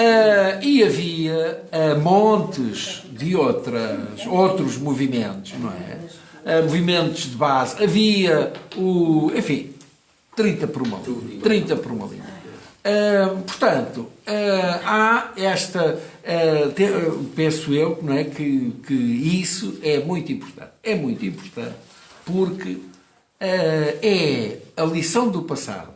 E havia montes de outros movimentos, não é? Movimentos de base. Havia enfim, 30 por uma linha. Portanto, há esta... penso eu, não é, que isso é muito importante. É muito importante porque é a lição do passado.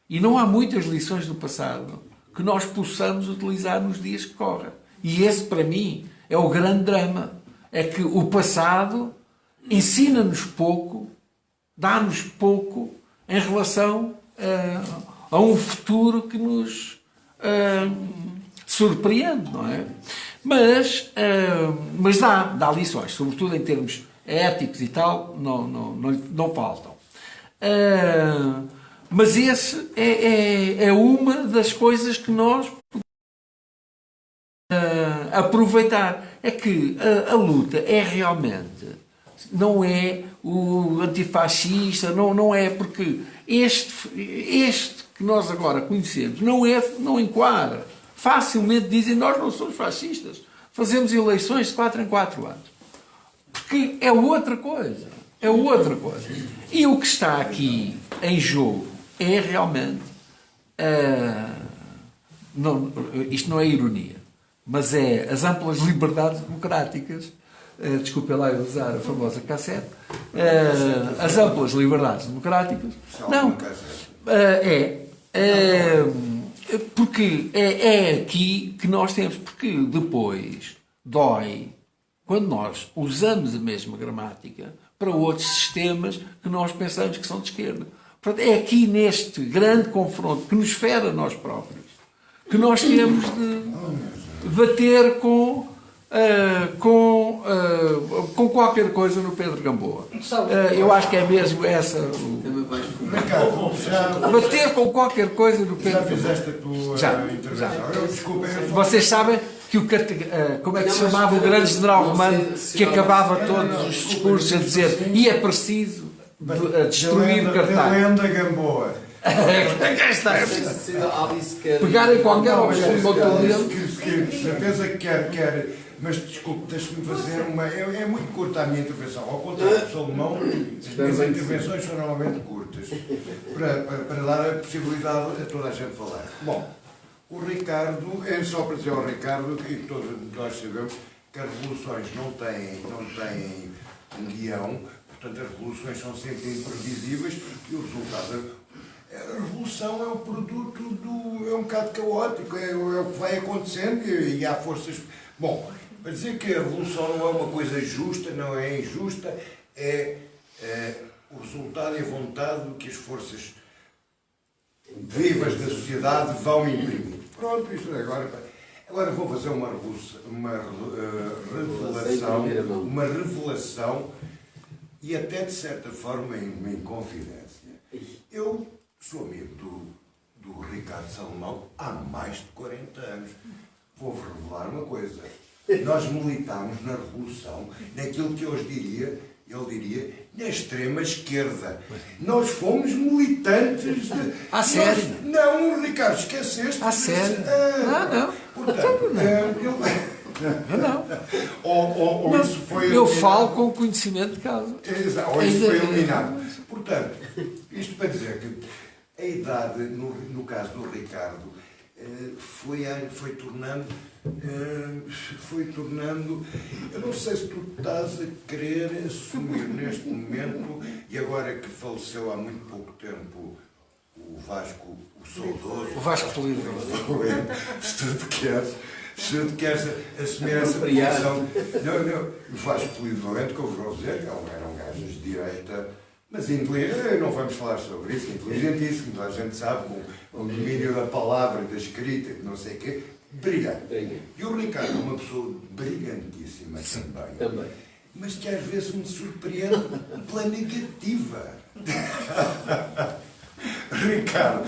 E não há muitas lições do passado que nós possamos utilizar nos dias que correm. E esse, para mim, é o grande drama. É que o passado ensina-nos pouco, dá-nos pouco em relação a um futuro que nos surpreende, não é? Mas dá lições, sobretudo em termos éticos e tal, não faltam. Mas esse é uma das coisas que nós aproveitar. É que a luta é realmente, não é o antifascista, não é, porque este que nós agora conhecemos não enquadra. Facilmente dizem, nós não somos fascistas, fazemos eleições de 4 em 4 anos. Porque é outra coisa. É outra coisa. E o que está aqui em jogo é realmente... isto não é ironia, mas é as amplas liberdades democráticas. Desculpem lá eu usar a famosa cassete. As amplas liberdades democráticas. Não. Porque é aqui que nós temos. Porque depois dói quando nós usamos a mesma gramática para outros sistemas que nós pensamos que são de esquerda. Portanto, é aqui neste grande confronto que nos fere a nós próprios que nós temos de bater com qualquer coisa no Pedro Gamboa. Eu acho que é mesmo essa. Bater com qualquer coisa no Pedro Gamboa. Já fizeste a tua intervenção? Desculpa, vocês sabem que como é que se chamava o grande general romano que acabava todos os discursos a dizer e é preciso destruir Cartago. Lenda Gamboa. Pegarem qualquer objeto do outro certeza que quer. Mas desculpe, deixe-me fazer uma. É muito curta a minha intervenção. Ao contrário do Salomão, as minhas intervenções são normalmente curtas. Para dar a possibilidade a toda a gente falar. Bom, o Ricardo, é só para dizer ao Ricardo, e todos nós sabemos que as revoluções não têm um guião, portanto as revoluções são sempre imprevisíveis e o resultado. A revolução é o produto é um bocado caótico, é o que vai acontecendo e há forças. Bom, para dizer que a revolução não é uma coisa justa, não é injusta, é o resultado e a vontade do que as forças vivas da sociedade vão imprimir. Pronto, isto agora vou fazer uma revelação e até de certa forma em confidência. Eu sou amigo do Ricardo Salomão há mais de 40 anos. Vou-vos revelar uma coisa. Nós militámos na Revolução, naquilo que ele diria, na extrema esquerda. Nós fomos militantes de... sério? Não, Ricardo, esqueceste. Sério? Não. Portanto, Não. Ou isso foi Eu eliminado. falo com conhecimento de causa. Ou isso foi eliminado. Portanto, isto para dizer que a idade, no caso do Ricardo, foi tornando, eu não sei se tu estás a querer assumir neste momento, e agora que faleceu há muito pouco tempo o Vasco, o saudoso, O Vasco Polido. se tu queres assumir essa posição, não, o Vasco Polido Valente, que eu vou dizer, que era um gajo de direita, mas inteligente, não vamos falar sobre isso, inteligentíssimo, toda a gente sabe, com o domínio da palavra, da escrita, de não sei o quê, brilhante. E o Ricardo é uma pessoa brilhantíssima também, mas que às vezes me surpreende pela negativa. Ricardo,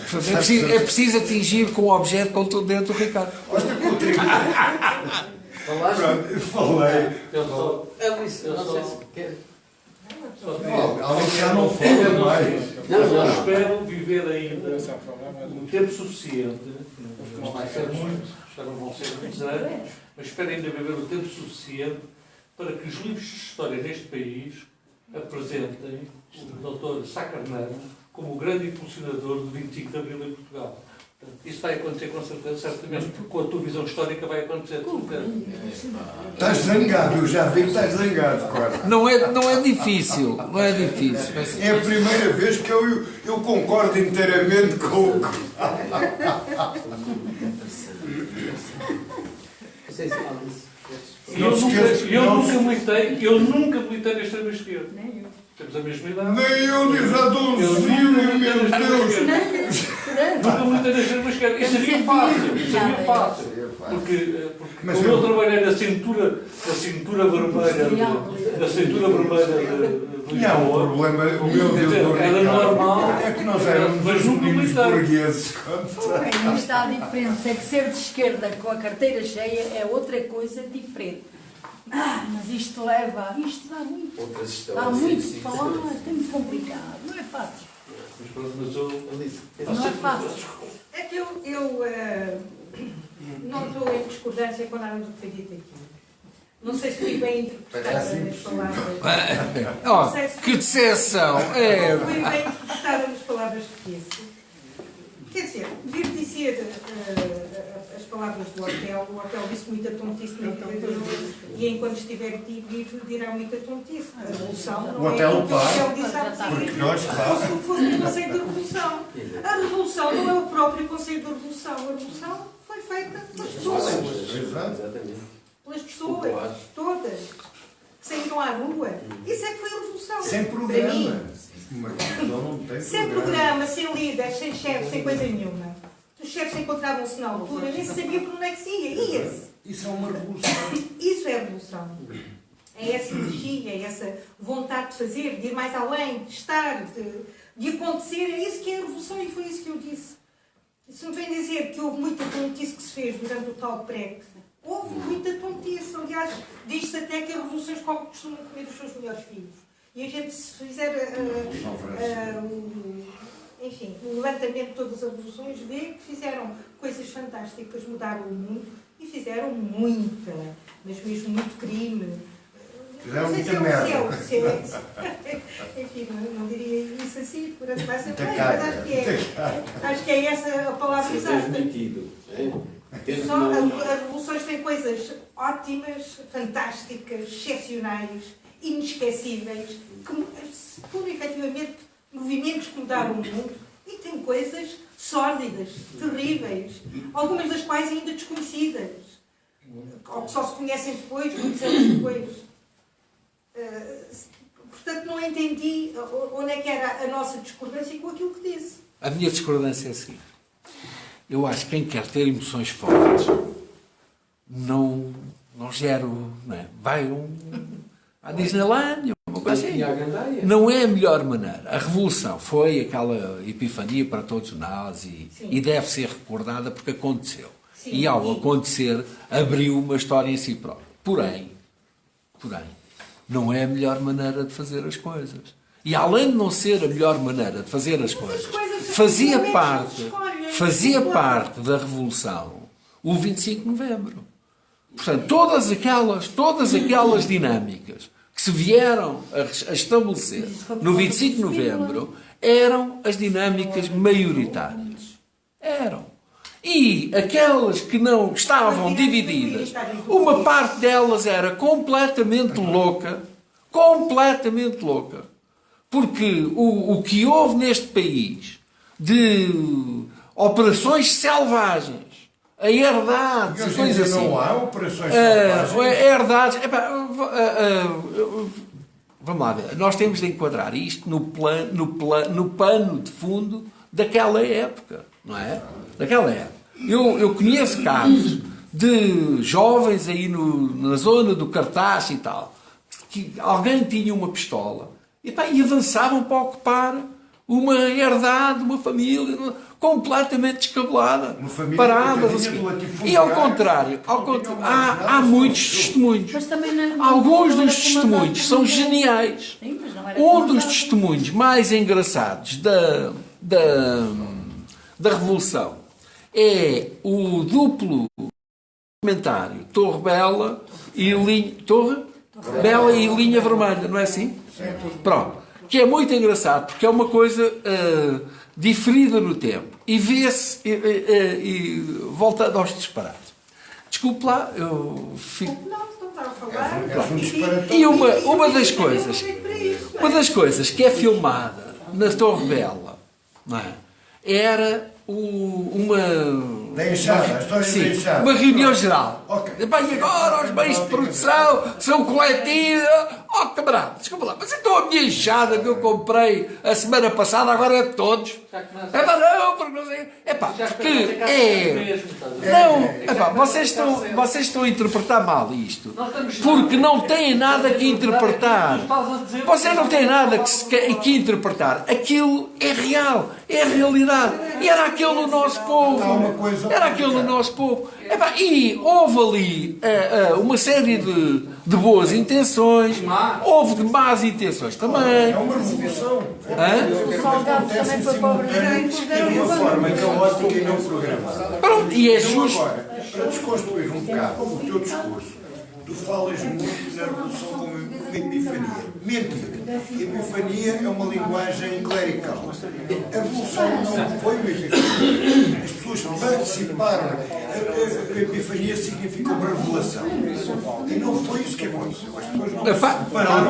É preciso atingir com o objeto com tudo dentro do Ricardo. olha que o trigo. Falei. Não sei se quer. Alguém já não fala mais. Eu espero viver ainda um tempo suficiente, não vai ser muito, espero não vão ser muitos anos, mas espero ainda viver o tempo suficiente para que os livros de história neste país apresentem o Dr. Sá Carneiro como o grande impulsionador do 25 de Abril em Portugal. Portanto, isso vai acontecer com certeza, certamente, porque com a tua visão histórica vai acontecer. Estás zangado, eu já vi que estás zangado, quase. Não é difícil. Não é difícil. É a primeira vez que eu concordo inteiramente com o. Eu nunca militei na extrema-esquerda. Temos a mesma idade. Nem eu, diz a donzinho, meu Deus! Nunca militei na extrema-esquerda. Isso seria fácil. Porque Mas como eu trabalhei na cintura vermelha de Não, o problema, o meu Deus, do era Ricardo, normal, é que nós éramos mas os nunca meninos militei. burgueses. Aí está a diferença, é que ser de esquerda com a carteira cheia é outra coisa diferente. Mas isto dá muito. Outras estão Há a muito ser de falar, é muito complicado, não é fácil. Não é fácil. É que eu não estou em discordância com nada do que foi dito aqui. Não sei se fui bem interpretada nas palavras. Que decepção! Não fui bem interpretada nas palavras que disse. Quer dizer, devia dizer as palavras do hotel. O hotel disse muita tontice na vida dele e enquanto estiver vivo dirá muita tontice. A revolução não O hotel é o que o hotel para, disse há porque bocadinho. nós Fosse o que fosse o conceito de revolução. A revolução não é o próprio conceito de revolução. A revolução foi feita pelas pessoas. Pelas pessoas, todas. Que saíram à rua. Isso é que foi a revolução. Sem Para mim. programa. Uma revolução não tem Sem programa, sem líderes, sem chefe, sem coisa nenhuma. Os chefes encontravam-se na altura, nem se sabia por onde é que se ia. Ia-se. Isso é uma revolução. Isso é revolução. É essa energia, é essa vontade de fazer, de ir mais além, de estar, de acontecer. É isso que é a revolução e foi isso que eu disse. Isso me vem dizer que houve muita tontice que se fez durante o tal PREC. Houve muita tontice. Aliás, diz-se até que as revoluções costumam comer os seus melhores filhos. E a gente, se fizer enfim, o levantamento de todas as revoluções, vê que fizeram coisas fantásticas, mudaram o mundo e fizeram muita, mas mesmo muito crime. Fizeram Não sei muita merda. Enfim, não diria isso assim, por vai ser bem, Tacaca. mas acho que é essa a palavra exata. As revoluções têm coisas ótimas, fantásticas, excepcionais, inesquecíveis, que foram efetivamente movimentos que mudaram o mundo, e tem coisas sórdidas, terríveis, algumas das quais ainda desconhecidas, ou que só se conhecem depois, muitos anos depois. Portanto, não entendi onde é que era a nossa discordância com aquilo que disse. A minha discordância é a seguinte. Eu acho que quem quer ter emoções fortes não gera, não é? Vai à Disneyland, uma coisa assim. Não é a melhor maneira. A revolução foi aquela epifania para todos nós e deve ser recordada porque aconteceu. Sim. E ao acontecer, abriu uma história em si própria. Porém, não é a melhor maneira de fazer as coisas. E além de não ser a melhor maneira de fazer as coisas, fazia parte da Revolução o 25 de Novembro. Portanto, todas aquelas dinâmicas que se vieram a estabelecer no 25 de Novembro eram as dinâmicas maioritárias. Eram. E aquelas que não estavam divididas, uma parte delas era completamente louca, porque o que houve neste país de operações selvagens, a herdades, e coisas assim. Não há operações selvagens. Herdades. Vamos lá ver. Nós temos de enquadrar isto no pano de fundo daquela época, não é? Daquela época. Eu conheço casos de jovens aí na zona do Cartaz e tal, que alguém tinha uma pistola e avançavam para ocupar uma herdade, uma família completamente descabelada, parada. E ao contrário, há muitos testemunhos. Alguns dos testemunhos são geniais. Um dos testemunhos mais engraçados da Revolução é o duplo documentário Torre Bela e Linha Vermelha, não é assim? Pronto. Que é muito engraçado, porque é uma coisa diferida no tempo. E vê-se, e voltando aos disparates. Desculpe lá, eu fico... Não está a falar. E uma das coisas que é filmada na Torre Bela, não é? Era uma reunião geral. Okay. E agora os bens de produção são coletivos. Oh, camarada, desculpa lá, mas então a minha enxada que eu comprei a semana passada agora é de todos. Vocês estão a interpretar mal isto, porque não têm nada que interpretar. Vocês não têm nada que interpretar. Aquilo é real, é a realidade. E era aquele o nosso povo. E houve ali uma série de boas intenções, houve de más intenções também. É uma revolução. Acontece simultâneo de uma forma caótica e não programada. E é justo. Agora, para desconstruir um bocado o teu discurso, tu falas muito na revolução como epifania. Mentira. Epifania é uma linguagem clerical. A revolução não foi uma epifania. As pessoas participaram. A epifania significa uma revelação. E não foi isso que aconteceu. As pessoas não se separaram.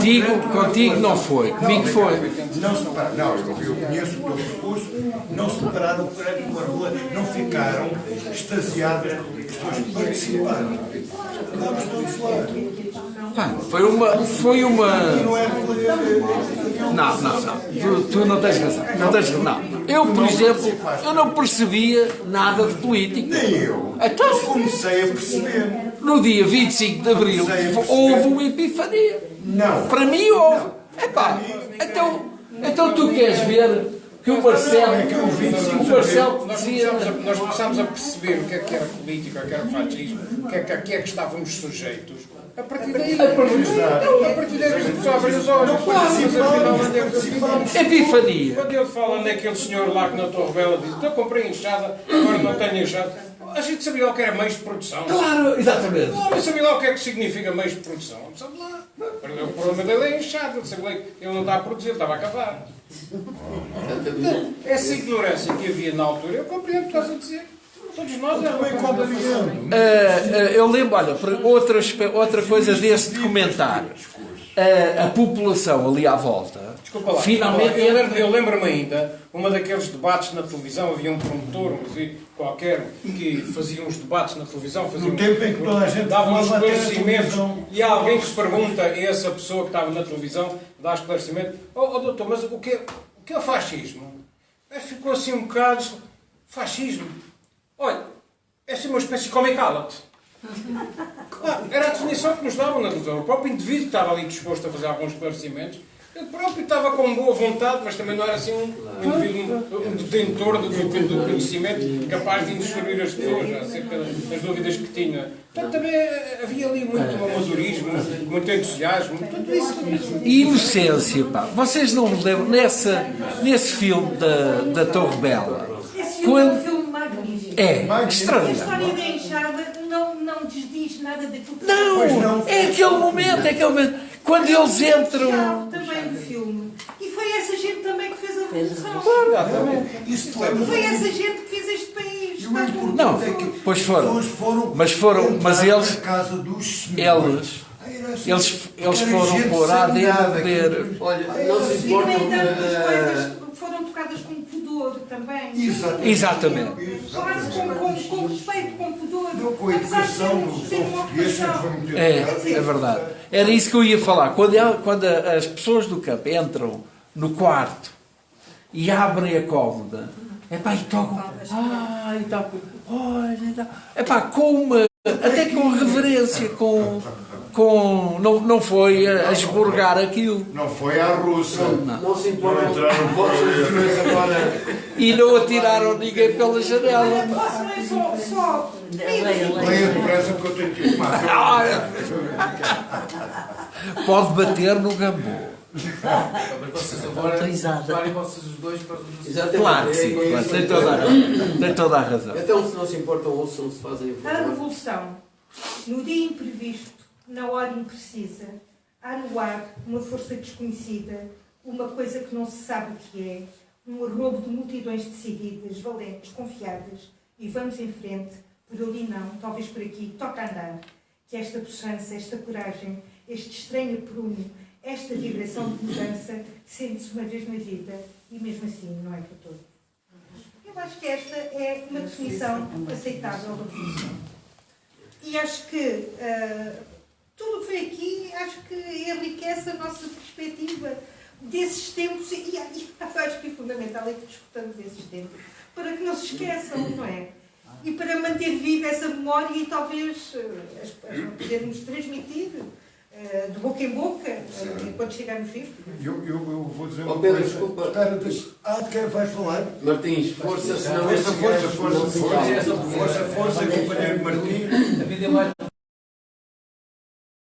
Contigo não foi. Comigo foi. Não se separaram. Não, eu conheço o teu discurso. Não se separaram perante uma revelação. Não ficaram extasiadas. As pessoas participaram. Vamos todos lá. Foi uma. Não. Tu não tens razão. Eu, por exemplo, eu não percebia nada de política. Nem eu. Então, mas comecei a perceber. No dia 25 de Abril houve uma epifania. Não. Para mim houve. Então tu queres ver que o Marcelo dizia... Nós começámos a perceber o que era política, o que era fascismo, o que é que estávamos sujeitos. A partir daí, as pessoas abrem os olhos. Epifania. Quando ele fala naquele senhor lá que na Torre Bela diz: eu comprei enxada, agora não tenho enxada. A gente sabia lá o que era meios de produção. Claro, exatamente. Não sabia lá o que é que significa meios de produção. Não sabe lá. O problema dele é enxada. Ele não está a produzir, ele estava a cavar. Essa ignorância que havia na altura, eu compreendo o que estás a dizer. Todos nós eu lembro, olha, outra coisa desse documentário. A população ali à volta. Desculpa lá. Finalmente, eu lembro-me ainda, uma daqueles debates na televisão, havia um promotor qualquer que fazia uns debates na televisão, no tempo em que toda a gente dava uns esclarecimentos, e há alguém que se pergunta a essa pessoa que estava na televisão, dá esclarecimento: oh doutor, mas o que é o fascismo? Ficou assim um bocado: fascismo? Olha, é assim uma espécie de come e cala-te. Era a definição que nos davam na televisão. O próprio indivíduo que estava ali disposto a fazer alguns esclarecimentos Ele próprio estava com boa vontade, mas também não era assim um detentor do conhecimento capaz de instruir as pessoas acerca das dúvidas que tinha. Portanto, também havia ali muito amadorismo, muito entusiasmo, tudo isso. E inocência, pá. Vocês não me lembram, nesse filme da Torre Bela, Esse filme é um filme magnífico. é A extraordinário. história da enxada não desdiz nada daquilo que Não, é aquele momento. Quando eles entram. também do filme. E foi essa gente também que fez a revolução. Isso te lembra? Foi essa gente que fez este país. E o importante Não, é que pois foram. as pessoas Mas foram, mas entrar eles- na casa dos senhores. Eles foram pôr à dentro poder. Olha, não se E, no importam. entanto, as coisas foram tocadas com pudor também. Exatamente. Quase com respeito, com pudor. Não, com a Apesar de educação ser uma portuguesa ocupação. foi muito É verdade. Era isso que eu ia falar. Quando as pessoas do campo entram no quarto e abrem a cômoda, epá, e tocam. E tal. Olha, e tal. Epá, até com reverência, não foi a esburgar aquilo. Não foi à russa. Não se importam. entraram Vocês dois agora. E não atiraram ninguém pela janela. Posso ler só. Leia depressa porque eu tenho que ir tomar. Pode bater no gambô. Mas vocês agora Autorizada. parem vocês os dois para os Exatamente. Claro que sim, claro, tem toda a razão. Então, se não se importam, ouçam, se fazem o A favor. revolução, no dia imprevisto, na hora imprecisa, há no ar uma força desconhecida, uma coisa que não se sabe o que é, um arrobo de multidões decididas, valentes, confiadas, e vamos em frente, por ali não, talvez por aqui, toca andar, que esta puxança, esta coragem, este estranho prumo, esta vibração de mudança, sente-se uma vez na vida, e mesmo assim não é para todos. Eu acho que esta é uma definição aceitável da revolução. E acho que tudo o que foi aqui, acho que enriquece a nossa perspectiva desses tempos e acho que é fundamental é que discutamos esses tempos para que não se esqueçam, não é? E para manter viva essa memória e talvez podermos transmitir de boca em boca enquanto chegarmos vivos. Eu vou dizer uma Pedro, coisa. desculpa. Espera, de quem vais falar? Martins, força, senão Força, companheiro Martins. A vida é mais.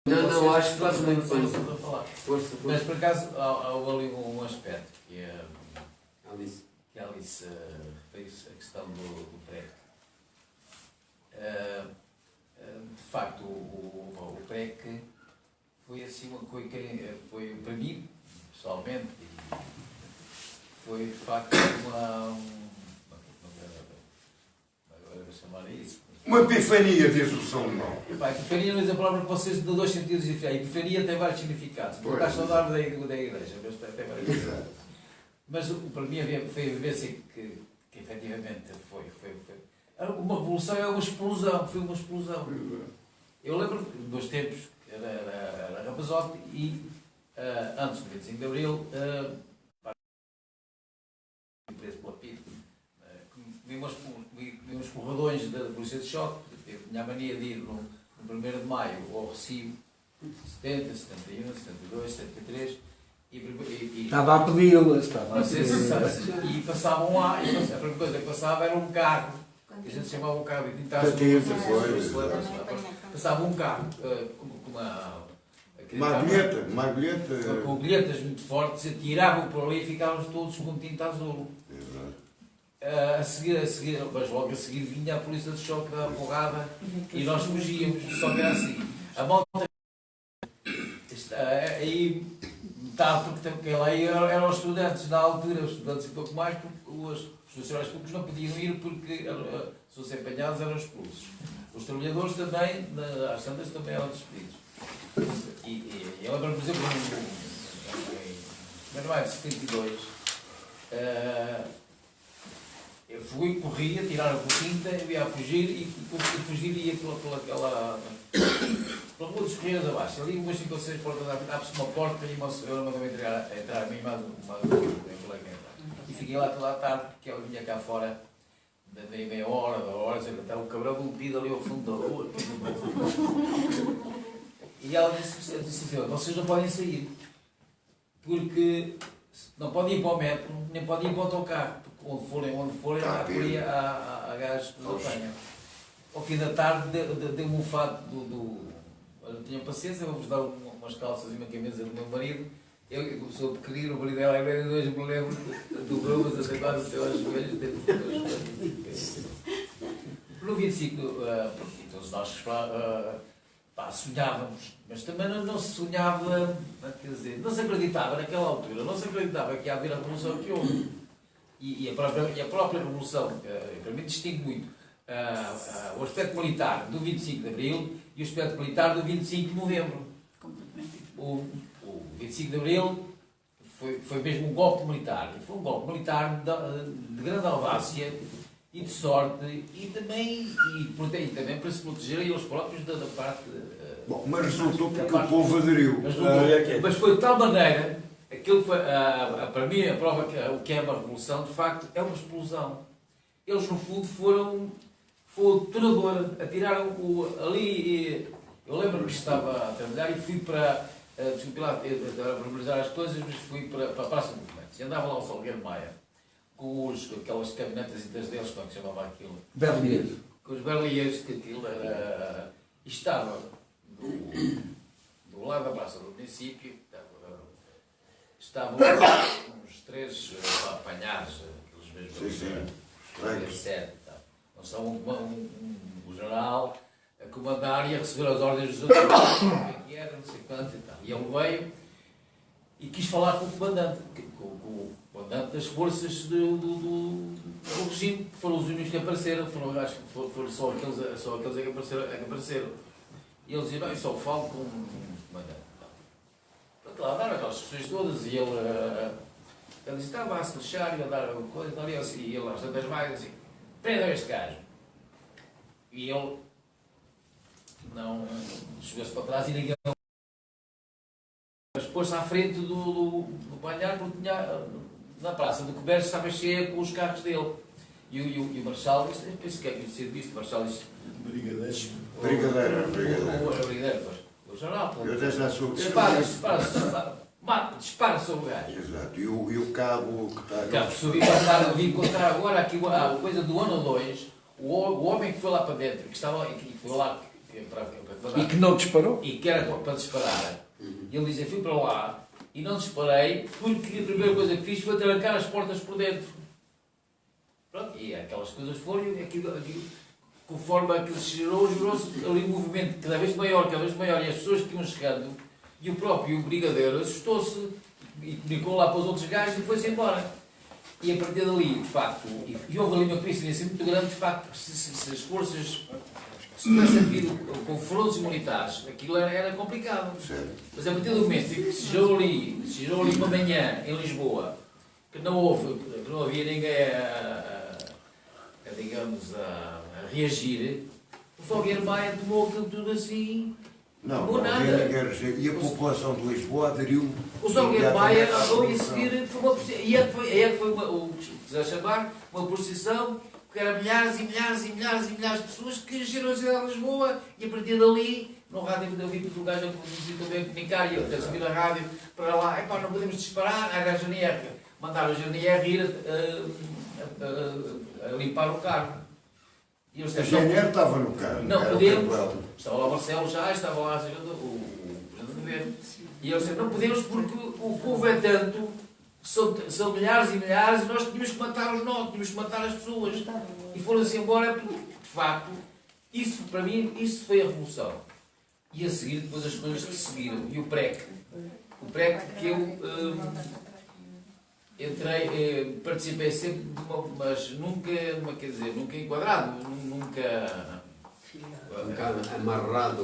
Não, acho que faz muito bem. Para falar. Força. Mas por acaso há ali um aspecto que Alice. a Alice fez a questão do PREC. De facto, o PREC foi assim uma coisa que foi para mim, pessoalmente, foi de facto chamar isso. Uma epifania, diz o São João. A epifania não é a palavra que vocês de dois sentidos diferentes. A epifania tem vários significados. Não está saudável da igreja, mas tem vários significados. Mas para mim foi a vivência que efetivamente foi. Uma revolução é uma explosão, foi uma explosão. Eu lembro dos tempos, era rapazote e antes do 25 de Abril, preso pela PID, vi uns porradões da Polícia de Choque, eu tinha a mania de ir no 1º de Maio ao Recife, 70, 71, 72, 73, e Estava a pedi-las. e passavam lá, e a primeira coisa que passava era um carro, que a gente chamava um carro de tintas, passava um carro com uma Maglheta. com bilhetas muito fortes, atiravam por ali e ficávamos todos com tinta azul. A seguir, mas logo a seguir vinha a polícia de choque da porrada e nós fugíamos, só que era assim. A malta aí metade, porque aí eram os estudantes na altura, os estudantes e pouco mais, porque os funcionários públicos não podiam ir porque se fossem apanhados eram expulsos. Os trabalhadores também, às tantas, também eram despedidos. E eu lembro, por exemplo, em maio de 72, eu fui, corria, tiraram por tinta, eu ia a fugir e fugir ia pela rua dos Correios abaixo. Ali umas 5 ou 6 portas, abre-se uma porta e uma senhora mandou-me entrar a mim, uma colega entrar. E fiquei lá toda a tarde, porque ela vinha cá fora, dei meia hora, 2 horas, estava o cabrão golpido ali ao fundo da rua. E ela disse assim, vocês não podem sair. porque não podem ir para o metro, nem podem ir para o autocarro, porque onde forem há gás que nos apanham. Ao fim da tarde deu-me um fato eu não tinha paciência, vamos dar umas calças e uma camisa do meu marido. Eu sou pequenino, o marido dela é e hoje me lembro do Brumas a tentar os seus joelhos dentro dos No 25, todos nós sonhávamos, mas também não se sonhava, quer dizer, não se acreditava naquela altura, não se acreditava que ia haver a revolução que houve. E a própria revolução, para mim, distingue muito o aspecto militar do 25 de Abril e o aspecto militar do 25 de Novembro. O 25 de Abril foi mesmo um golpe militar. E foi um golpe militar de grande audácia e de sorte e também para se proteger eles próprios da parte... Bom, mas resultou porque o povo aderiu. Mas foi de tal maneira, aquilo foi, para mim, a prova que o que é uma revolução, de facto, é uma explosão. Eles, no fundo, foi o detonador, atiraram ali. Eu lembro-me que estava a trabalhar e fui para. Desculpe lá, a verbalizar as coisas, mas fui para a Praça de Movimentos. E andava lá o Salgueiro Maia, com aquelas caminhonetas deles, como é que chamava aquilo? Berliers. Com os berliers, que aquilo era. E estava do lado da Praça do Município, estavam uns 3 apanhados, aqueles mesmos. Não são o general a comandar e a receber as ordens dos outros, que era, não sei quanto e tal. E ele veio e quis falar com o comandante, das forças do regime, que foram os únicos que apareceram, foram só aqueles que apareceram. E ele dizia, não, eu só falo com o comandante. Portanto, lá andaram aquelas questões todas e ele disse, estava a se lixar e a dar uma coisa, e ele às tantas vagas assim, prendam este gajo. E ele não chegou-se para trás e ninguém. Mas pôs-se à frente do banhar porque tinha, na Praça do Comércio estava cheia com os carros dele. E o Marechal disse, penso que é conhecido disto, o Marechal disse. Brigadeiro. O jornal. Eu até já sou. Dispara sobre o gajo. Exato. E o cabo que está. Cabo subiu a vir encontrar agora aqui a coisa do ano 2, o homem que foi lá para dentro, que estava que foi lá e que não disparou? E que era para disparar. E ele dizia, fui para lá e não disparei porque a primeira coisa que fiz foi trancar as portas por dentro. Pronto, e aquelas coisas foram e aquilo conforme aquilo se gerou-se ali um movimento cada vez maior, e as pessoas que iam chegando, e o próprio brigadeiro assustou-se e comunicou lá para os outros gajos e foi-se embora. E a partir dali, de facto, e houve ali uma coincidência muito grande, de facto, se as forças, se tivesse havido confrontos militares, aquilo era complicado. Mas a partir do momento em que se gerou ali uma manhã em Lisboa, que não havia ninguém digamos, a reagir, o Salgueiro Maia tomou aquilo tudo assim. Não havia ninguém a reagir. E a população de Lisboa aderiu. O Salgueiro Maia andou a seguir, foi uma o que se quiser chamar, uma procissão, que era milhares e milhares e milhares e milhares de pessoas que giram a cidade de Lisboa e a partir dali, no rádio eu vi que o gajo também comunicar e eu até subi na rádio para lá, não podemos disparar, era a GNR, mandaram a GNR ir a limpar o carro. E a GNR estava no carro. Não podemos. Estava lá o Marcelo já, estava lá o presidente do governo. E eles disseram, não podemos porque o povo é tanto, são milhares e milhares, e nós tínhamos que matar os nossos, tínhamos que matar as pessoas. E foram-se embora porque, de facto, isso para mim, isso foi a revolução. E a seguir, depois as coisas que seguiram. E o PREC. O PREC que eu participei sempre de mas nunca enquadrado, nunca amarrado.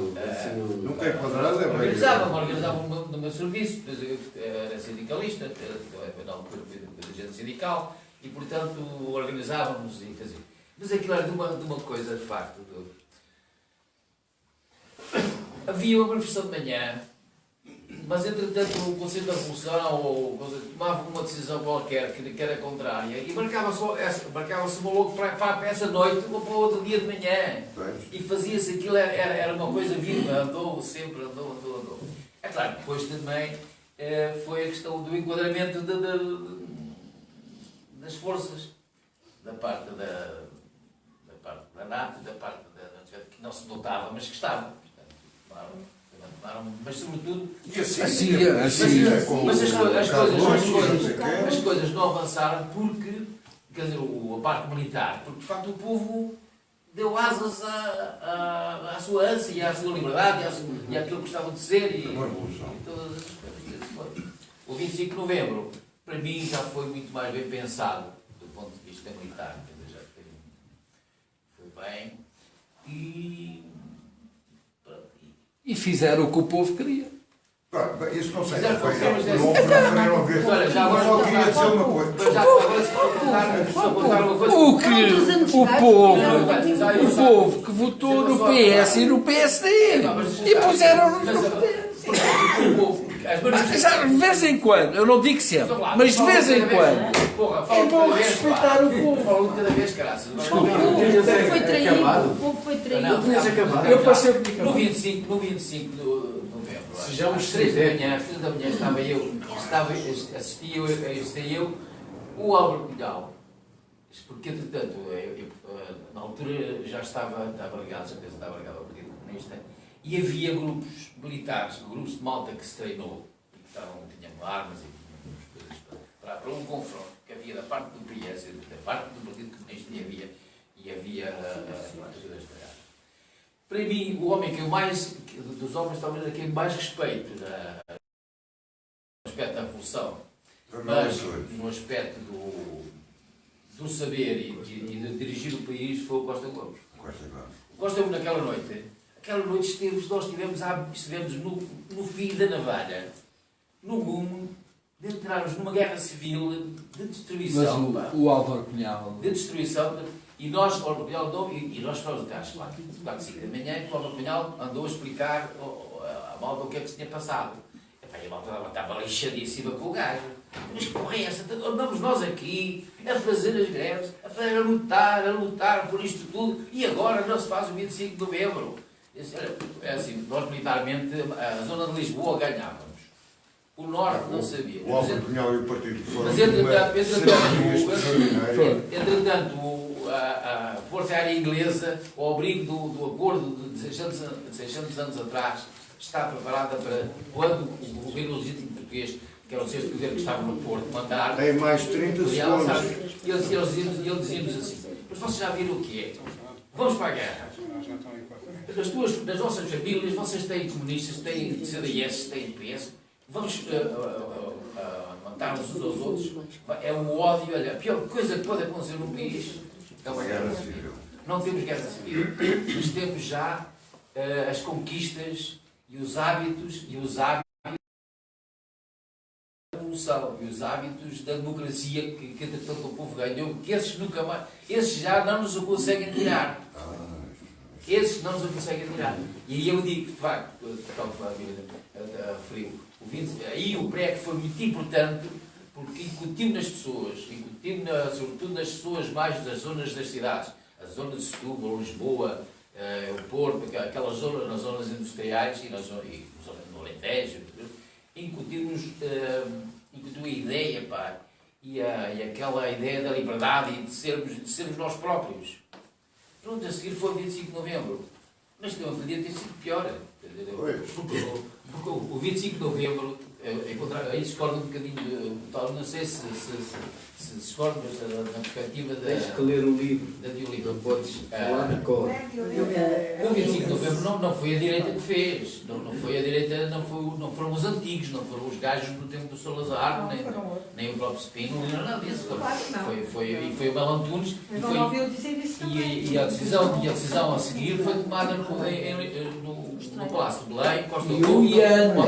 Nunca enquadrado, organizava no meu serviço, eu era sindicalista, na altura fui agente sindical, e portanto organizávamos e fazíamos. Mas aquilo era de uma coisa, de facto. Havia uma manifestação de manhã, mas entretanto o Conselho da Revolução tomava uma decisão qualquer que era contrária e marcava-se uma logo para essa noite ou para o outro dia de manhã. E fazia-se aquilo, era uma coisa viva, andou. É claro, depois também foi a questão do enquadramento das forças, da parte da NATO, da parte que não se notava, mas que estava. Mas sobretudo. E assim, mas as coisas não avançaram porque, quer dizer, a parte militar, porque de facto o povo deu asas à sua ânsia, à sua liberdade e àquilo que gostavam de ser e todas as coisas. O 25 de novembro, para mim, já foi muito mais bem pensado do ponto de vista militar. Quer dizer, já foi bem E fizeram o que o povo queria. Isso não sei. Fizeram o que o povo Não queriam ver. Olha, já agora Só queria dizer uma coisa. O povo que votou no PS e no PSD e puseram-nos no poder. Já de vez em quando, eu não digo sempre, mas de vez em quando é bom respeitar o povo. Falam cada vez, graças. O povo foi traído. O povo foi traído. Eu passei no 25 de novembro, às 3 da manhã assistia eu o Álvaro Cunhal, porque entretanto, na altura já estava ligado, já estava ligado ao Partido Comunista, e havia grupos militares, grupos de malta que se treinou, que tinham armas e coisas para um confronto que havia da parte do PS, da parte do Partido Comunista, e havia para mim, o homem que eu mais, dos homens talvez a quem mais respeito no aspecto da revolução, mas no aspecto do saber e de dirigir o país, foi o Costa Gomes. O Costa Gomes naquela noite estivemos no fim da navalha, no rumo de entrarmos numa guerra civil de destruição. Mas o Álvaro Cunhal... De destruição, e nós fomos até às 4h05 da manhã, e o Álvaro Cunhal andou a explicar à malta o que é que se tinha passado. E a malta estava lixadíssima com o gajo. Mas que porra é essa? Andamos nós aqui a fazer as greves, a lutar por isto tudo, e agora não se faz o 25 de novembro. É assim, nós militarmente, a zona de Lisboa ganhávamos. O Norte não sabia. O Álvaro Cunhal e o Partido foram mas entretanto, a Força Aérea Inglesa, ao abrigo do acordo de 600 anos atrás, está preparada para quando o governo legítimo português, que era o sexto governo que estava no Porto, mandar... Tem mais 30 segundos. E ele dizia-nos assim, mas vocês já viram o que é? Vamos para a guerra. Nas nossas famílias, vocês têm comunistas, têm CDS, têm PS, vamos matar-nos uns aos outros. É o ódio, olha, a pior coisa que pode acontecer num país é uma guerra civil. Não temos guerra civil, mas temos já as conquistas e os hábitos da revolução e os hábitos da democracia que entretanto o povo ganhou, que esses já não nos o conseguem tirar. Esses não nos o conseguem tirar. E aí eu digo, de facto, referiu, aí o PREC foi muito importante porque incutiu nas pessoas, sobretudo nas pessoas mais das zonas das cidades, a zona de Setúbal, Lisboa, o Porto, aquelas zonas, nas zonas industriais e no Alentejo, incutiu a ideia, pá, e aquela ideia da liberdade e de sermos nós próprios. Pronto, a seguir foi o 25 de novembro. Mas não podia ter sido pior. Porque o 25 de novembro, aí discordo um bocadinho, não sei se discordo, mas na perspectiva da... Tens que ler o livro. Da Diolívio. Não podes falar de cor. O 25 de novembro não foi a direita que fez. Não foi a direita, não foram os antigos, não foram os gajos no tempo do Salazar, nem o próprio Spino, não era nada disso. Foi o Mel Antunes. E a decisão a seguir foi tomada no Palácio de Belém, Costa do o Iano. Não,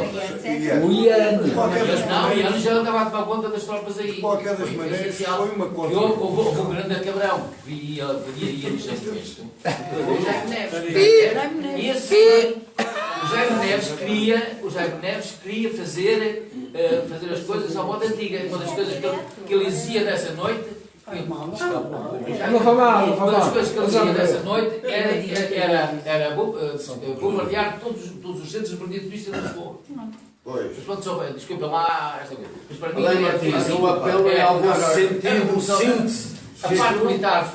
o Iano já estava a tomar conta das tropas aí. De qualquer das maneiras, foi uma coisa. Houve um grande cabrão que ia nos isto. O Jaime Neves. O Jaime Neves queria fazer as coisas à moda antiga. Uma das coisas que ele dizia nessa noite Não foi mal, não foi Uma das mal. coisas que ele dizia nessa noite era bombardear todos os centros de partido de vista de Lisboa. Pois. Mas pronto, só bem, desculpa lá, esta coisa. Mas para mim, Além, Martins, o apelo é ao vosso sentido, síntese. A parte militar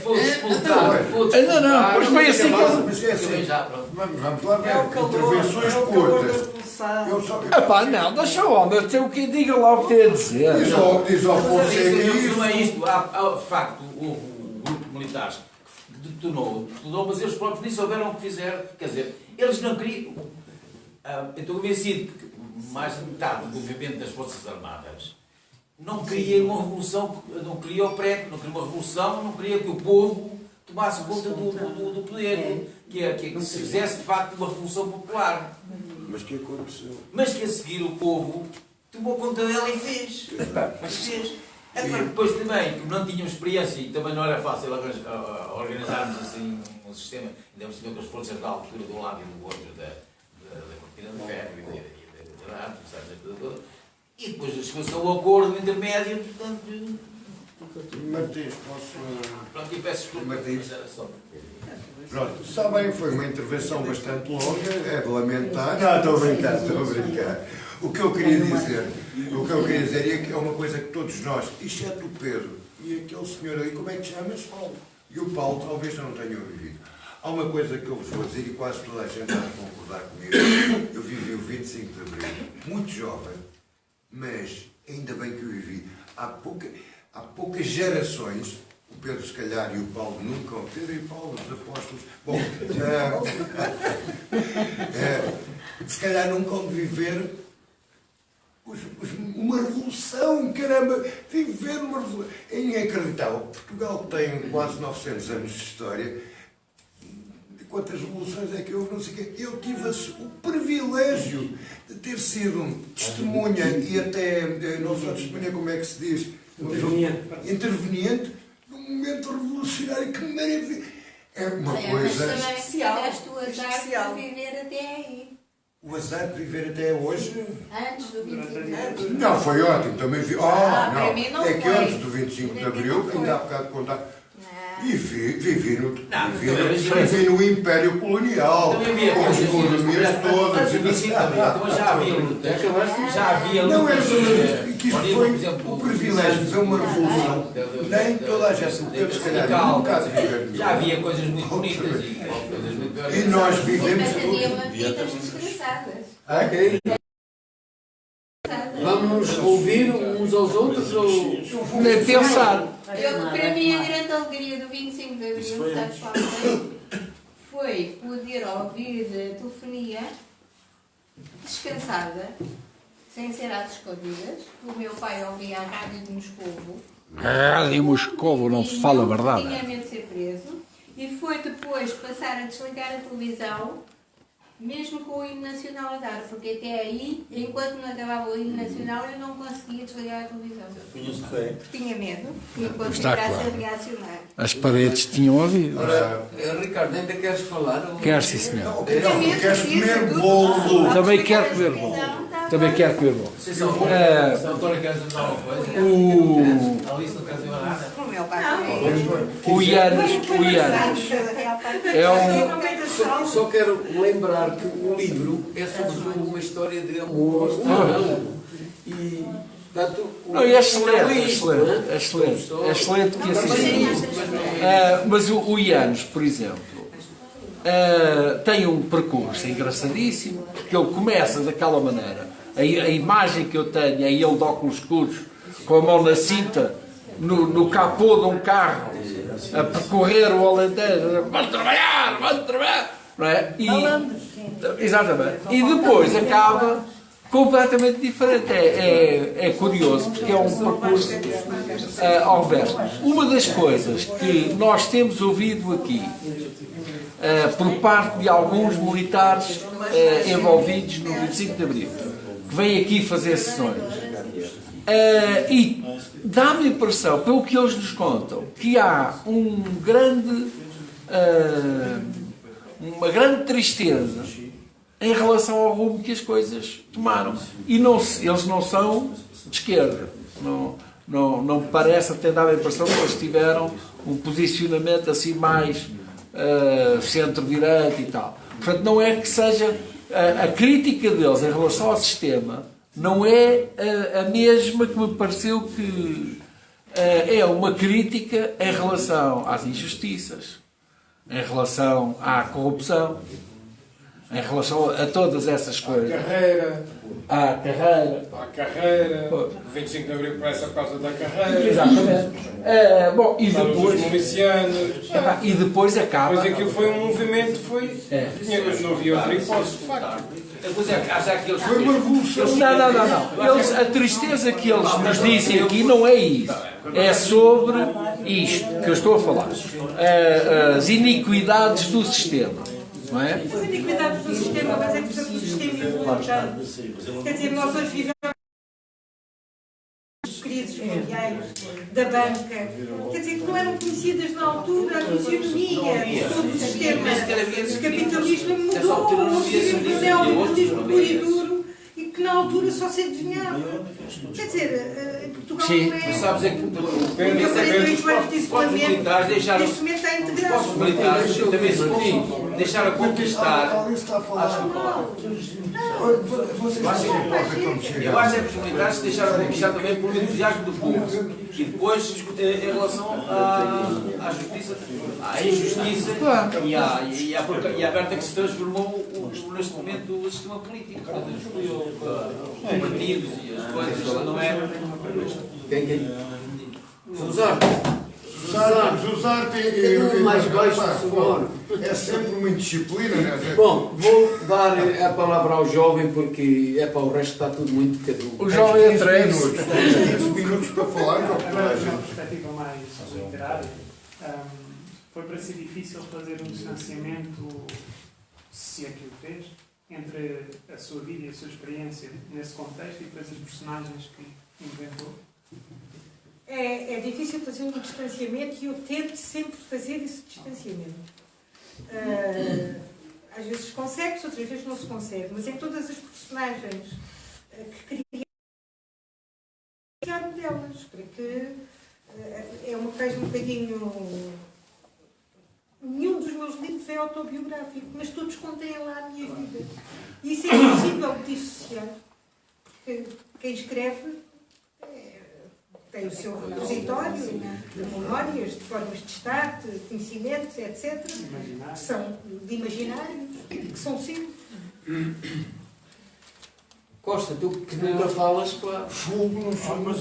foi expulsar, Ainda não, pois foi assim que ele... Mas é assim. Já, pronto. Vamos lá ver. É o calor, Intervenções é o calor da curtas. expulsão. Eu só... Epá, não, deixa o homem ter o que diga lá o que tem a dizer. Diz ao Fonseca isso. Não é isto. Há, de facto, houve um grupo de militares que detonou, mas eles próprios nem souberam o que fizeram. Quer dizer, eles não queriam. Eu estou convencido que mais de metade do movimento das Forças Armadas não queria uma revolução, não queria o pré, não queria uma revolução, não queria que o povo tomasse conta do poder, que se fizesse de facto uma revolução popular. Mas o que aconteceu? Mas que a seguir o povo tomou conta dela e fez. É para depois também, como não tínhamos experiência e também não era fácil organizarmos assim um sistema, ainda por cima com as forças da altura de um lado e do outro da cortina de ferro e da arte, e depois chegou-se ao acordo intermédio, portanto. Martins, posso... Pronto, e peço desculpa, Martins. mas era só. Pronto, está bem, foi uma intervenção bastante longa, é de lamentar. Não, estou a brincar. O que eu queria dizer é que é uma coisa que todos nós, exceto o Pedro e aquele senhor ali, como é que chamas? Paulo. E o Paulo talvez não tenham vivido. Há uma coisa que eu vos vou dizer e quase toda a gente vai concordar comigo. Eu vivi o 25 de Abril, muito jovem, mas ainda bem que eu vivi. Há poucas gerações, o Pedro se calhar e o Paulo nunca, o Pedro e o Paulo, os apóstolos, bom, se calhar nunca vão viver uma revolução, caramba, viver uma revolução. É inacreditável. Portugal tem quase 900 anos de história. Quantas revoluções é que houve, não sei o quê. Eu tive o privilégio de ter sido testemunha e até, não só testemunha, como é que se diz? Interveniente num momento revolucionário. Que maravilha! É uma coisa... Mas também tiveste o azar de viver até aí. O azar de viver até hoje? Antes do 25 de Abril. Não, foi ótimo. Também vi... para mim não é que foi. antes do 25 de Abril, ainda há bocado de contar... E vivi no Império Colonial, com as economias todas. Então já havia lutas, Não é que isto foi o privilégio de ver uma revolução. Nem toda a gente, se calhar, nunca viver. Já havia coisas muito bonitas e coisas muito piores. E nós vivemos Mas havia tudo. uma vida desgraçadas. Vamos ouvir uns aos outros ou Nem pensar. Para mim, a grande alegria do 25 de Abril, sabes qual foi poder ouvir a telefonia descansada, sem ser às escondidas. O meu pai ouvia a rádio de Moscovo. A Rádio Moscovo não fala a verdade. Tinha medo de ser preso. E foi depois passar a desligar a televisão, mesmo com o hino nacional a dar, porque até aí, enquanto não acabava o hino nacional, eu não conseguia desligar a televisão. Tinha medo, enquanto Está ficasse claro. a reacionar. As paredes tinham ouvido. Ora, Ricardo, ainda queres falar? Quer, sim, senhor. Não, queres comer bolo? Também quero comer bolo. Também quero comer bolo. Se a doutora quer dizer alguma coisa, a Alice não quer dizer nada. O meu pai O Ianes é um... Só quero lembrar que o livro é sobretudo uma história de amor humano. E, portanto, Não, é excelente que assim seja. Mas o Ianes, por exemplo, tem um percurso engraçadíssimo, porque ele começa daquela maneira. A imagem que eu tenho é ele de óculos escuros, com a mão na cinta, no capô de um carro, a percorrer o Alentejo, vamos trabalhar, não é? Exatamente. E depois acaba completamente diferente. É curioso, porque é um percurso ao verso. Uma das coisas que nós temos ouvido aqui, por parte de alguns militares envolvidos no 25 de Abril, que vêm aqui fazer sessões, e dá-me a impressão, pelo que eles nos contam, que há uma grande tristeza em relação ao rumo que as coisas tomaram. E eles não são de esquerda. não me parece, até dava a impressão que eles tiveram um posicionamento assim mais centro-direita e tal. Portanto, não é que seja a crítica deles em relação ao sistema, não é a mesma que me pareceu que é uma crítica em relação às injustiças, em relação à corrupção, em relação a todas essas coisas. À carreira. O 25 de Abril começa por causa da carreira. Exatamente. Bom, e depois... Os milicianos. E depois acaba... Depois aquilo foi um movimento, não havia outra hipótese, de facto. Foi uma revolução. Não. A tristeza que eles nos dizem aqui não é isso. É sobre isto que eu estou a falar. As iniquidades do sistema. Não é? As iniquidades do sistema, mas é que o sistema involuntário. Quer dizer, nós hoje vivemos crises mundiais da banca, quer dizer, que não eram conhecidas na altura, a fisionomia, todo o sistema de capitalismo mudou, o neoliberalismo puro e duro, e que na altura só se adivinhava. Quer dizer, Portugal não é... Sabes é que o 48 anos de isolamento, neste momento está integrado. os militares também se podiam deixar a conquistar. Eu acho que os militares se deixaram conquistar também por entusiasmo do povo. E depois, em relação à justiça, à injustiça e à aberta que se transformou neste momento o sistema político. Os partidos e as coisas, não é? Usar mais baixo é sempre uma indisciplina, não é? Bom, vou dar a palavra ao jovem porque é para o resto está tudo muito caduco. O jovem é 3 minutos para falar. Uma perspectiva mais literária. Foi para ser difícil fazer um distanciamento, se é que o fez, entre a sua vida e a sua experiência nesse contexto e depois os personagens que inventou. É difícil fazer um distanciamento e eu tento sempre fazer esse distanciamento. Às vezes consegue-se, outras vezes não se consegue, mas em todas as personagens que criaram delas, porque é uma coisa um bocadinho... Nenhum dos meus livros é autobiográfico, mas todos contêm lá a minha vida. E isso é impossível de dissociar, porque quem escreve tem o seu repositório de memórias, de formas de estar, de conhecimentos, etc., que são de imaginários, que são seus. Costa, tu que nunca falas para fogo no chão, mas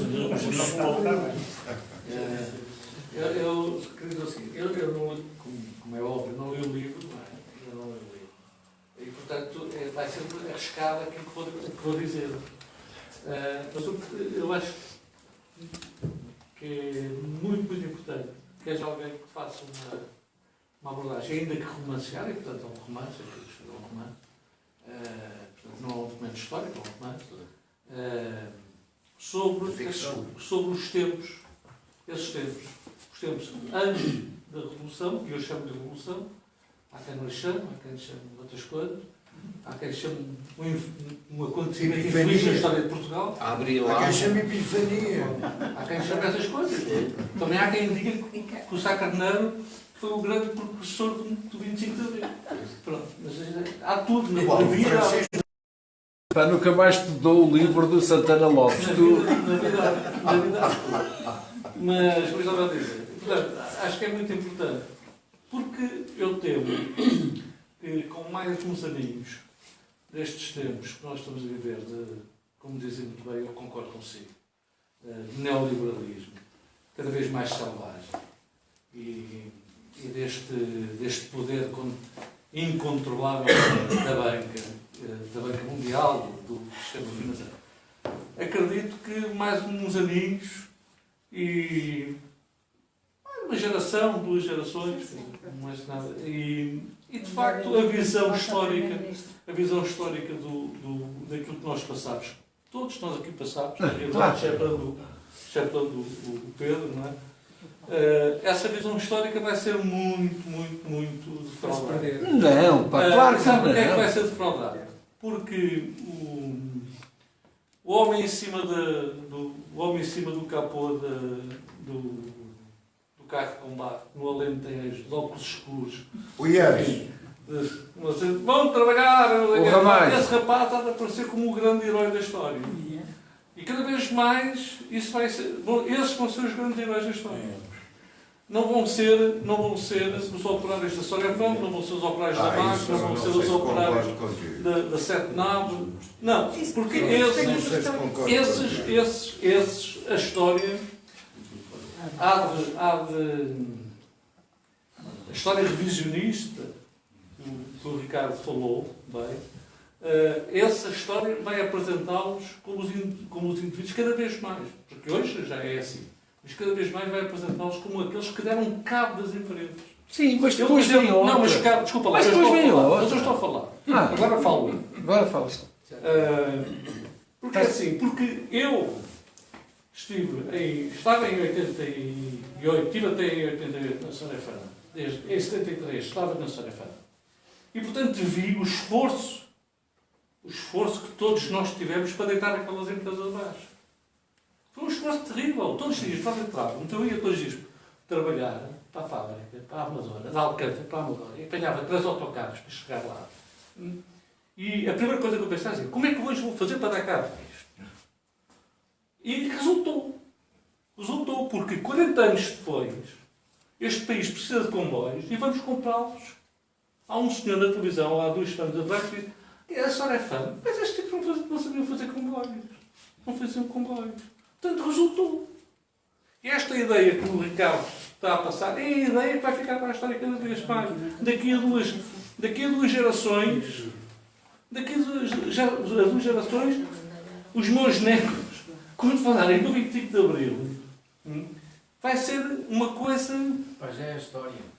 eu queria dizer o seguinte, eu não, como é óbvio, não li o livro, não é? Eu não li o livro. E, portanto, vai ser arriscado aquilo que vou dizer. Mas eu acho que é muito, muito importante que haja alguém que faça uma abordagem, ainda que romanceada, e portanto é um romance, é um romance, portanto não é um documento histórico, é um romance, sobre os tempos, esses tempos, os tempos antes da Revolução, que eu chamo de Revolução, há quem não lhe chame, há quem lhe chame de outras coisas, há quem chame um acontecimento infeliz na história de Portugal. Há quem chame epifania. Há quem chame essas coisas. Também há quem diga que o Sá Carneiro foi o grande professor do 25 de Abril. Pronto, mas há tudo na vida. Nunca mais estudou o livro do Santana Lopes. Na verdade. Mas, por isso eu vou dizer. Portanto, acho que é muito importante. Porque eu temo que com mais uns aninhos destes tempos que nós estamos a viver, como dizem muito bem, eu concordo consigo, de neoliberalismo, cada vez mais selvagem, e deste poder incontrolável da banca mundial, do sistema financeiro. Acredito que mais uns aninhos e uma geração, 2 gerações, não mais nada, e de facto a visão histórica daquilo que nós passámos, todos nós aqui passámos, excepto o Pedro, não é? Essa visão histórica vai ser muito defraudada. Não, pá, claro que sabe não. Porque é que vai ser defraudada? Porque o homem em cima do capô do carro de combate, no Alentejo, de óculos escuros. O IES. Vão trabalhar. O Ramalho. Esse rapaz está a aparecer como o grande herói da história. E cada vez mais isso vai ser. Esses vão ser os grandes heróis da história. Não vão ser os operários da Sorefão, não vão ser os operários da MAC, não vão ser os operários da Sete Naves. Não, porque esses a história a história revisionista que o Ricardo falou, bem, essa história vai apresentá-los como os indivíduos cada vez mais, porque hoje já é assim, mas cada vez mais vai apresentá-los como aqueles que deram cabo das diferenças. Sim, mas depois vem outra. Não, mas desculpa lá, mas depois vem outra. Mas eu estou a falar. Agora falo. Agora fala-se. Porque assim, porque eu estava em 88, estive até em 88 na Sorefana, em 73 estava na Sorefana, e portanto vi o esforço que todos nós tivemos para deitar aquelas empresas abaixo. Foi um esforço terrível, todos os dias, para entrar, então eu ia todos os dias trabalhar para a fábrica, para a Amadora, de Alcântara para a Amadora, e apanhava 3 autocarros para chegar lá. E a primeira coisa que eu pensava é como é que hoje vou fazer para dar cabo disto? E resultou. Resultou, porque 40 anos depois, este país precisa de comboios e vamos comprá-los. Há um senhor na televisão, há 2 anos atrás, que diz: a senhora é fã, mas este tipo não sabia fazer comboios. Não faziam comboios. Portanto, resultou. E esta ideia que o Ricardo está a passar é a ideia que vai ficar para a história cada vez mais. Daqui a duas gerações, os meus netos, quando falarem do 25 de Abril, vai ser uma coisa... Mas é a história.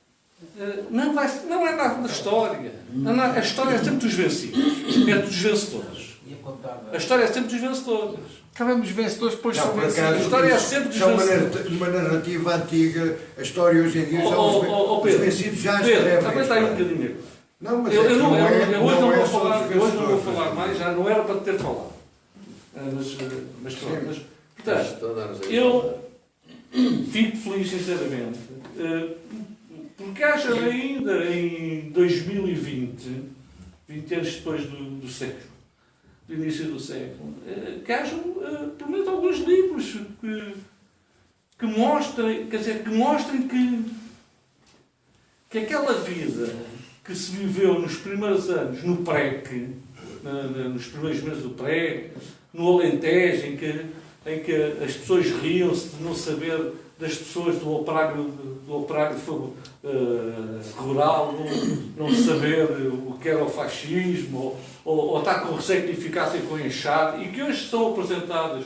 Não é nada da história. A história é sempre dos vencidos. É dos vencedores. A história é sempre dos vencedores. Acabamos vencedores, depois são vencidos. A história é sempre dos vencedores. Uma narrativa antiga, a história hoje em dia, os vencidos já escrevem. Também está aí um bocadinho. Não, mas hoje não vou falar mais, já não era para ter falado. Mas pronto. Portanto, eu fico feliz, sinceramente, porque acho ainda em 2020, 20 anos depois do século, do início do século, que hajam, pelo menos, alguns livros que mostrem, que aquela vida que se viveu nos primeiros anos, no PREC, nos primeiros meses do PREC, no Alentejo, em que as pessoas riam-se de não saber das pessoas do operário rural, não saber o que era o fascismo, ou estar com receio que lhe ficassem com enxado, e que hoje são apresentadas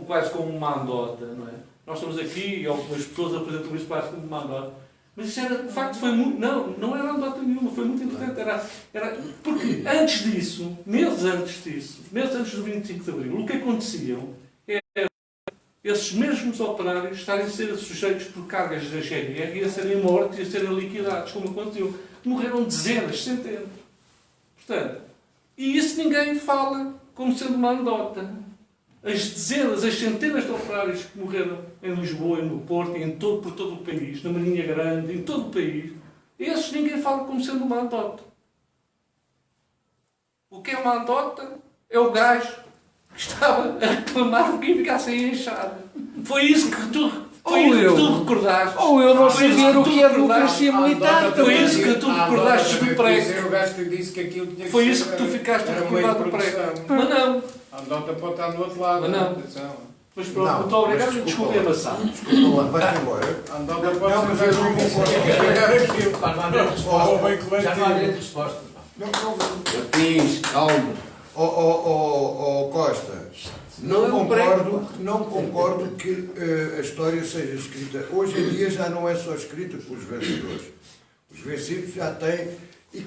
quase como uma andota, não é? Nós estamos aqui e algumas pessoas apresentam isso quase como uma andota. Mas isso era, de facto, foi muito... Não era andota nenhuma, foi muito importante. Era, porque antes disso, meses antes do 25 de Abril, o que aconteciam era esses mesmos operários estarem a ser sujeitos por cargas da GNR e a serem mortos e a serem liquidados, como aconteceu. Morreram dezenas, centenas. Portanto, e isso ninguém fala como sendo uma anedota. As dezenas, as centenas de operários que morreram em Lisboa, no Porto, e por todo o país, na Marinha Grande, em todo o país, esses ninguém fala como sendo uma anedota. O que é uma anedota? É o gajo que estava a reclamar que ia ficar sem enxada. Foi isso que tu recordaste. Ou eu não saber o que é democracia militar. Foi isso que tu recordaste do PREC. Foi isso que tu ficaste a recordar do PREC. Mas não. A andota pode estar do outro lado. Mas não. Mas pronto, muito obrigado. Desculpe amassar. Desculpa lá, vai-te embora. A andota pode ser. Mas eu não concordo. Já não há direito de resposta. Martins, calma. Costa, não concordo que a história seja escrita. Hoje em dia já não é só escrita pelos vencedores. Os vencidos já têm... E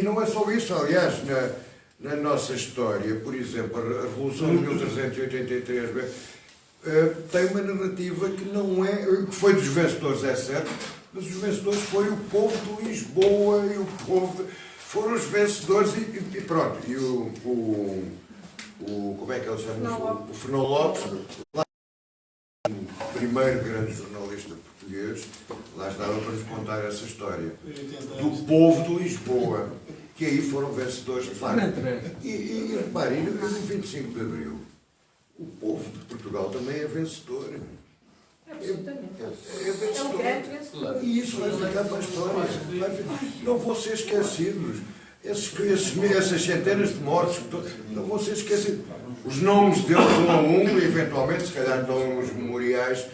não é só isso, aliás, na nossa história, por exemplo, a Revolução de 1383 tem uma narrativa que não é... que foi dos vencedores, é certo, mas os vencedores foi o povo de Lisboa e o povo... Foram os vencedores e pronto. E como é que ele chama? O Fernão Lopes, lá, o primeiro grande jornalista português, lá estava para nos contar essa história do povo de Lisboa, que aí foram vencedores de facto. E reparem, no 25 de Abril, o povo de Portugal também é vencedor. Absolutamente. É vencedor. É um grande vencedor. E isso vai ficar para a história. Não vão ser esquecidos. Essas centenas de mortos não vão ser esquecidos. Os nomes deles, um a um, eventualmente, se calhar estão nos memoriais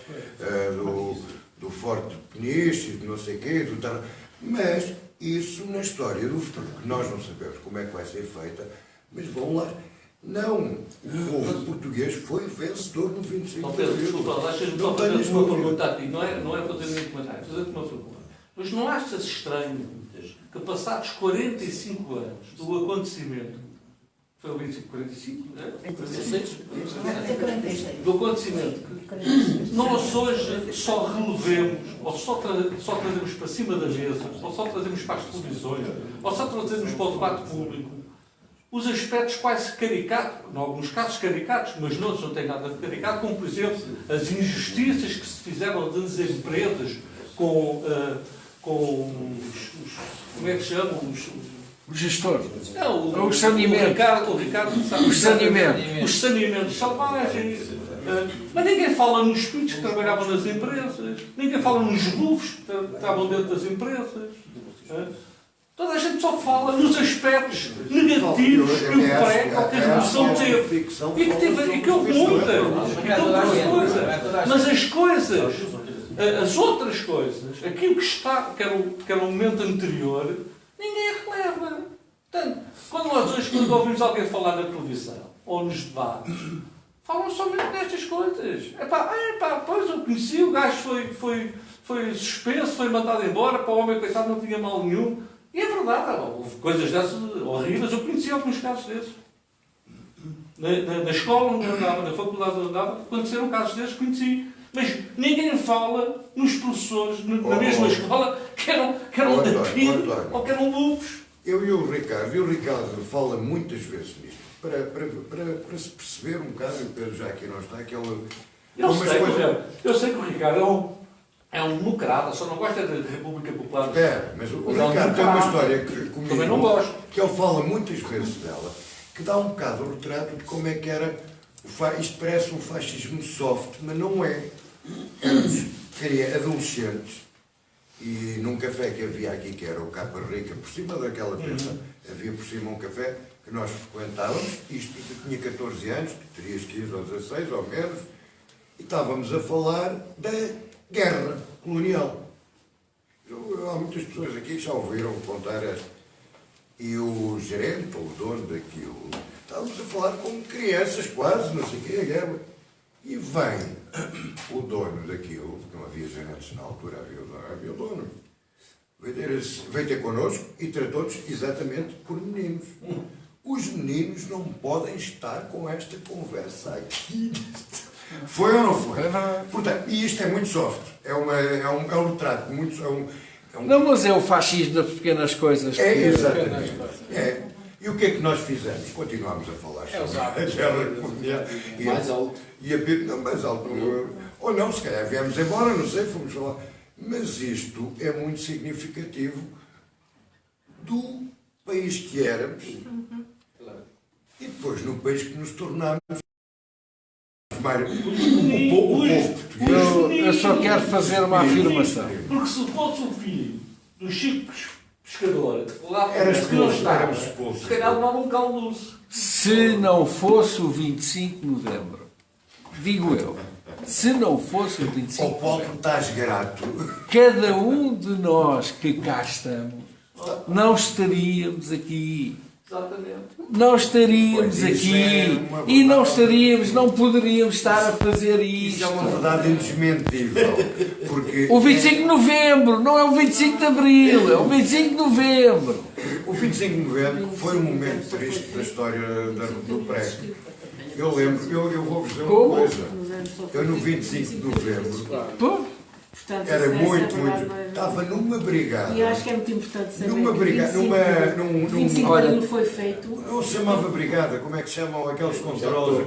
do Forte de Peniche, de não sei o quê, mas isso na história do futuro, que nós não sabemos como é que vai ser feita, mas vão lá. Não, o povo português foi vencedor no 25 de Abril. Desculpa, deixa-me só fazer uma pergunta a ti, não é fazer nenhum comentário, fazer-te uma pergunta. Mas não achas estranho que passados 45 anos do acontecimento, foi o 25, 45, não é? 46? Do acontecimento, nós hoje só relevemos, ou só trazemos para cima da mesa, ou só trazemos para as televisões, ou só trazemos para o debate público, os aspectos quase caricatos, em alguns casos caricatos, mas noutros não tem nada de caricato, como por exemplo as injustiças que se fizeram das empresas com os como é que se chamam? Os gestores. Não, o saneamento. O Ricardo sabe. Os saneamentos selvagens. Mas ninguém fala nos espíritos que trabalhavam nas empresas. Ninguém fala nos bufos que estavam dentro das empresas. Toda a gente só fala nos aspectos negativos que o pré-qualquer revolução teve. E que houve muitas. Mas as coisas, as outras coisas, aquilo que era o momento anterior, ninguém releva. Portanto, quando ouvimos alguém falar na televisão ou nos debates, falam somente destas coisas. Pois eu conheci, o gajo foi suspenso, foi mandado embora, para o homem coitado não tinha mal nenhum. E é verdade, houve coisas dessas horríveis, eu conheci alguns casos desses. Na escola onde eu andava, na faculdade onde eu andava, aconteceram casos desses, conheci. Mas ninguém fala nos professores na mesma escola que eram daquilo ou que eram lupos. Eu e o Ricardo fala muitas vezes nisto, para se perceber um bocado, e o Pedro já aqui não está, que ele... Eu sei que o Ricardo é um democrata, só não gosta da República Popular. Espera, mas o Ricardo tem uma história comigo, também não gosto, que ele fala muitas vezes dela, que dá um bocado o retrato de como é que era, isto parece um fascismo soft, mas não é. Éramos adolescentes, e num café que havia aqui, que era o Capa Rica, por cima daquela mesa, havia por cima um café que nós frequentávamos, isto tinha 14 anos, tu terias 15 ou 16 ou menos, e estávamos a falar da guerra colonial. Há muitas pessoas aqui que já ouviram contar esta. E o gerente, ou o dono daquilo, estávamos a falar como crianças quase, não sei o que, a guerra. E vem o dono daquilo, não havia gerentes na altura, havia o dono, veio ter connosco e tratou-nos exatamente por meninos. Os meninos não podem estar com esta conversa aqui. Foi ou não foi? Portanto, e isto é muito soft. É um retrato muito... Não, mas é o fascismo das pequenas coisas. Exatamente. E o que é que nós fizemos? Continuámos a falar sobre a guerra colonial. Mais alto. E a PIB não mais alto. Ou não, se calhar viemos embora, não sei, fomos falar. Mas isto é muito significativo do país que éramos e depois no país que nos tornámos. O povo português. Eu só quero fazer uma afirmação. Porque se fosse o filho do Chico Pescador, lá era que não estava, expulso. se calhar não um caldoso. Se não fosse o 25 de novembro, digo eu, se não fosse o 25 ao qual tu estás grato, cada um de nós que cá estamos, não estaríamos aqui. Exatamente. Não estaríamos aqui e não poderíamos estar a fazer isto. Isso é uma verdade indesmentível. Porque o 25 de novembro não é o 25 de abril, é o 25 de novembro. O 25 de novembro foi um momento triste da história do pré. Eu lembro, eu vou-vos dizer uma coisa. Eu no 25 de novembro Portanto, Era isso muito, é verdade, muito. Estava numa brigada. E acho que é muito importante saber Numa que brigada, 25 de Abril foi feito. Não se chamava brigada, como é que chamam aqueles controles?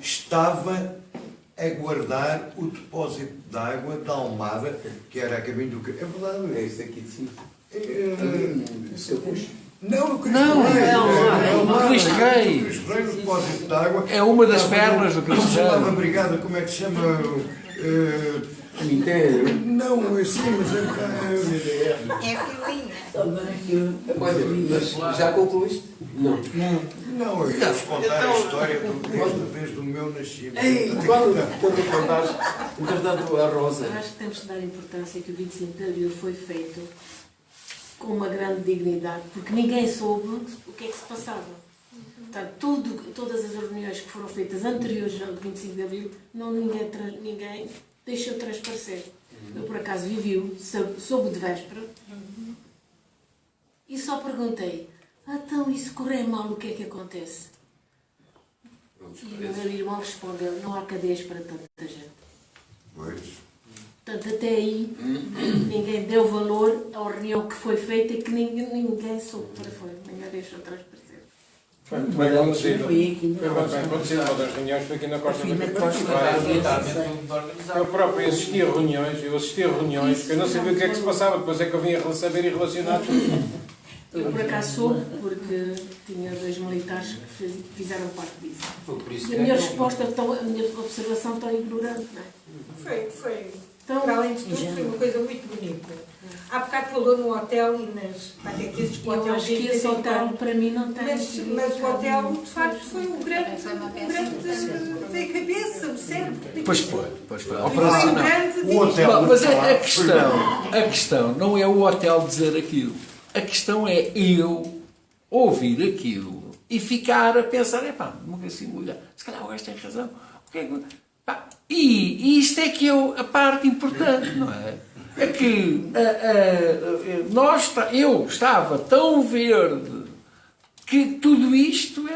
Estava a guardar o depósito de água da Almada, que era a caminho do... É verdade. É isso aqui de cima. Não, o Cristo Não, Rei. o Cristo Rei. O Cristo Rei, no depósito de água. É uma das pernas do Cristo Não se Rei. chamava brigada, como é que se chama? Cemitério. Não, sim, mas É filinha. Mas já concluíste? Não. Não, eu ia-vos contar a história desde o meu nascimento. Ei, quando contaste, entretanto, a Rosa. Acho que temos que dar importância que o 25 de Abril foi feito com uma grande dignidade, porque ninguém soube o que é que se passava. Portanto, todas as reuniões que foram feitas anteriores ao 25 de Abril, ninguém deixou transparecer. Eu, por acaso, vivi-o, soube de véspera, e só perguntei, então, e se correr mal, o que é que acontece? E o meu irmão respondeu, não há cadeias para tanta gente. Pois. Portanto, até aí, ninguém deu valor à reunião que foi feita e que ninguém soube para fora, ninguém deixou transparecer. Foi muito bem conduzido. Foi bem conduzido. Uma das reuniões foi aqui na Costa do Eu próprio assisti a reuniões, que eu não sabia o que é que se passava, depois é que eu vim a saber e relacionar tudo. Eu por acaso soube, porque tinha 2 militares que fizeram parte disso. E a minha resposta, a minha observação tão ignorante, não é? Foi. Para além de tudo, foi uma coisa muito bonita. Há bocado falou no hotel e nas patetistas que o hotel... Eu acho que esse hotel, para mim, não tem... Mas o hotel, de facto, foi um grande veio cabeça, o cérebro... Pois foi. Operacional. O hotel... Mas a questão não é o hotel dizer aquilo. A questão é eu ouvir aquilo e ficar a pensar, democracia mulher, se calhar o gajo tem razão. O que é que... E isto é que é a parte importante, não é? É que eu estava tão verde que tudo isto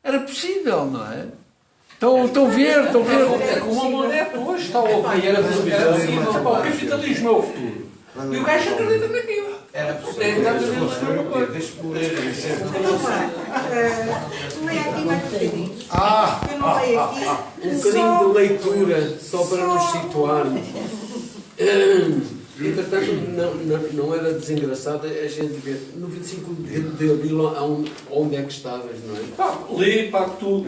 era possível, não é? Tão verde, tão verde. É como a moneda hoje está ao era possível. O capitalismo é o futuro. E o gajo acredita naquilo. Era possível. Deixa-me ler isso. Leia aqui mais um bocadinho. Eu não leio aqui. Um bocadinho de leitura, só para nos situarmos. Entretanto, não era desengraçado a gente ver no 25 de Abril onde é que estavas, não é? Lê, tu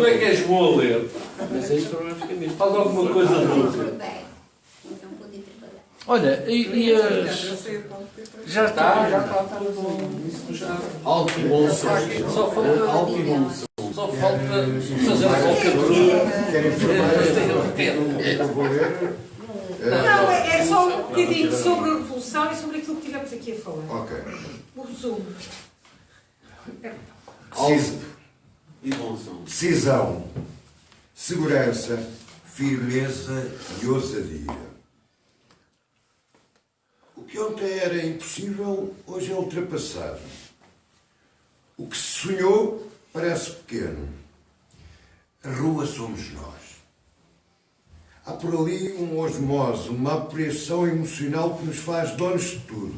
é que és bom a ler. Mas é historiográficamente. Faz alguma coisa de outra. Olha, já está Alto e bom som. Só falta alto e bom som. Só falta fazer a falcatrua. Querem informar? Não, é só um bocadinho sobre a Revolução e sobre aquilo que tivemos aqui a falar. Ok. O resumo. Alto e bom som. Decisão, segurança, firmeza e ousadia. O que ontem era impossível, hoje é ultrapassado. O que se sonhou parece pequeno. A rua somos nós. Há por ali uma osmose, uma apropriação emocional que nos faz donos de tudo.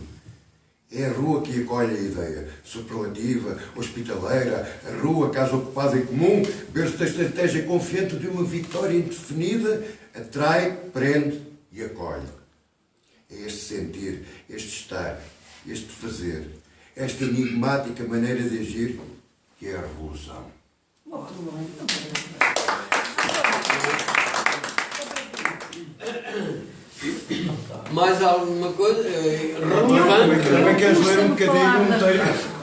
É a rua que acolhe a ideia superlativa, hospitaleira, a rua, casa ocupada em comum, berço da estratégia confiante de uma vitória indefinida, atrai, prende e acolhe. É este sentir, este estar, este fazer, esta enigmática maneira de agir que é a revolução. Mais alguma coisa relevante? Também queres ler um bocadinho um texto?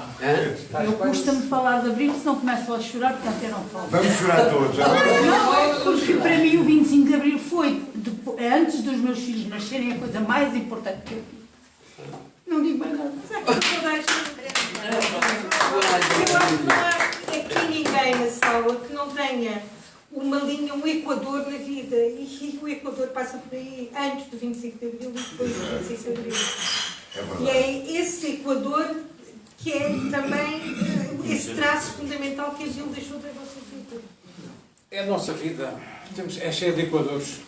Eu custa-me falar de Abril, senão começo a chorar, portanto eu não falo. Vamos chorar todos. Não, porque para mim o 25 de Abril foi, antes dos meus filhos nascerem, a coisa mais importante que eu fiz. Não digo mais nada. Eu acho que não há aqui ninguém na sala que não tenha uma linha, um equador na vida. E o equador passa por aí antes do 25 de Abril e depois do 25 de Abril. E é esse equador que é também esse traço fundamental que a Gil deixou da nossa vida. É a nossa vida. É cheia de equadores.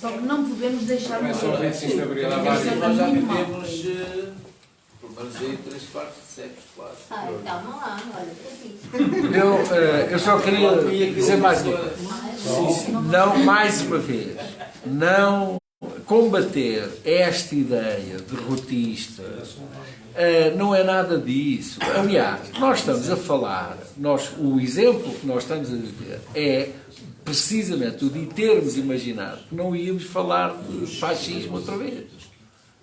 Só que não podemos deixar de Começa o 25 de Abril, há Nós vários. já vivemos, pelo menos aí, 3/4 de séculos quase. Então não há, olha para ti. Eu só queria dizer mais uma coisa. Não, mais uma vez, não combater esta ideia derrotista não é nada disso. Aliás, nós estamos a falar, o exemplo que nós estamos a viver é precisamente o de termos imaginado que não íamos falar de fascismo outra vez.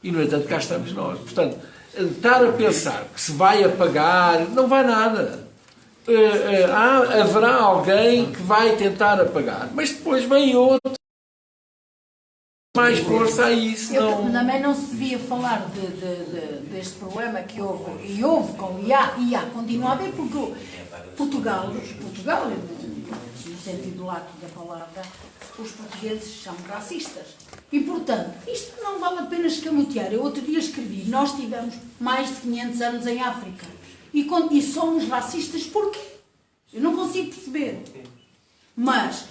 E, no entanto, cá estamos nós. Portanto, estar a pensar que se vai apagar, não vai nada. Haverá alguém que vai tentar apagar, mas depois vem outro mais força a isso. Também não se devia falar deste problema que houve, e houve, e há, continua a haver, porque Portugal, no sentido lato da palavra, os portugueses são racistas. E, portanto, isto não vale a pena escamotear. Eu outro dia escrevi, nós tivemos mais de 500 anos em África. E somos racistas porquê? Eu não consigo perceber. Mas,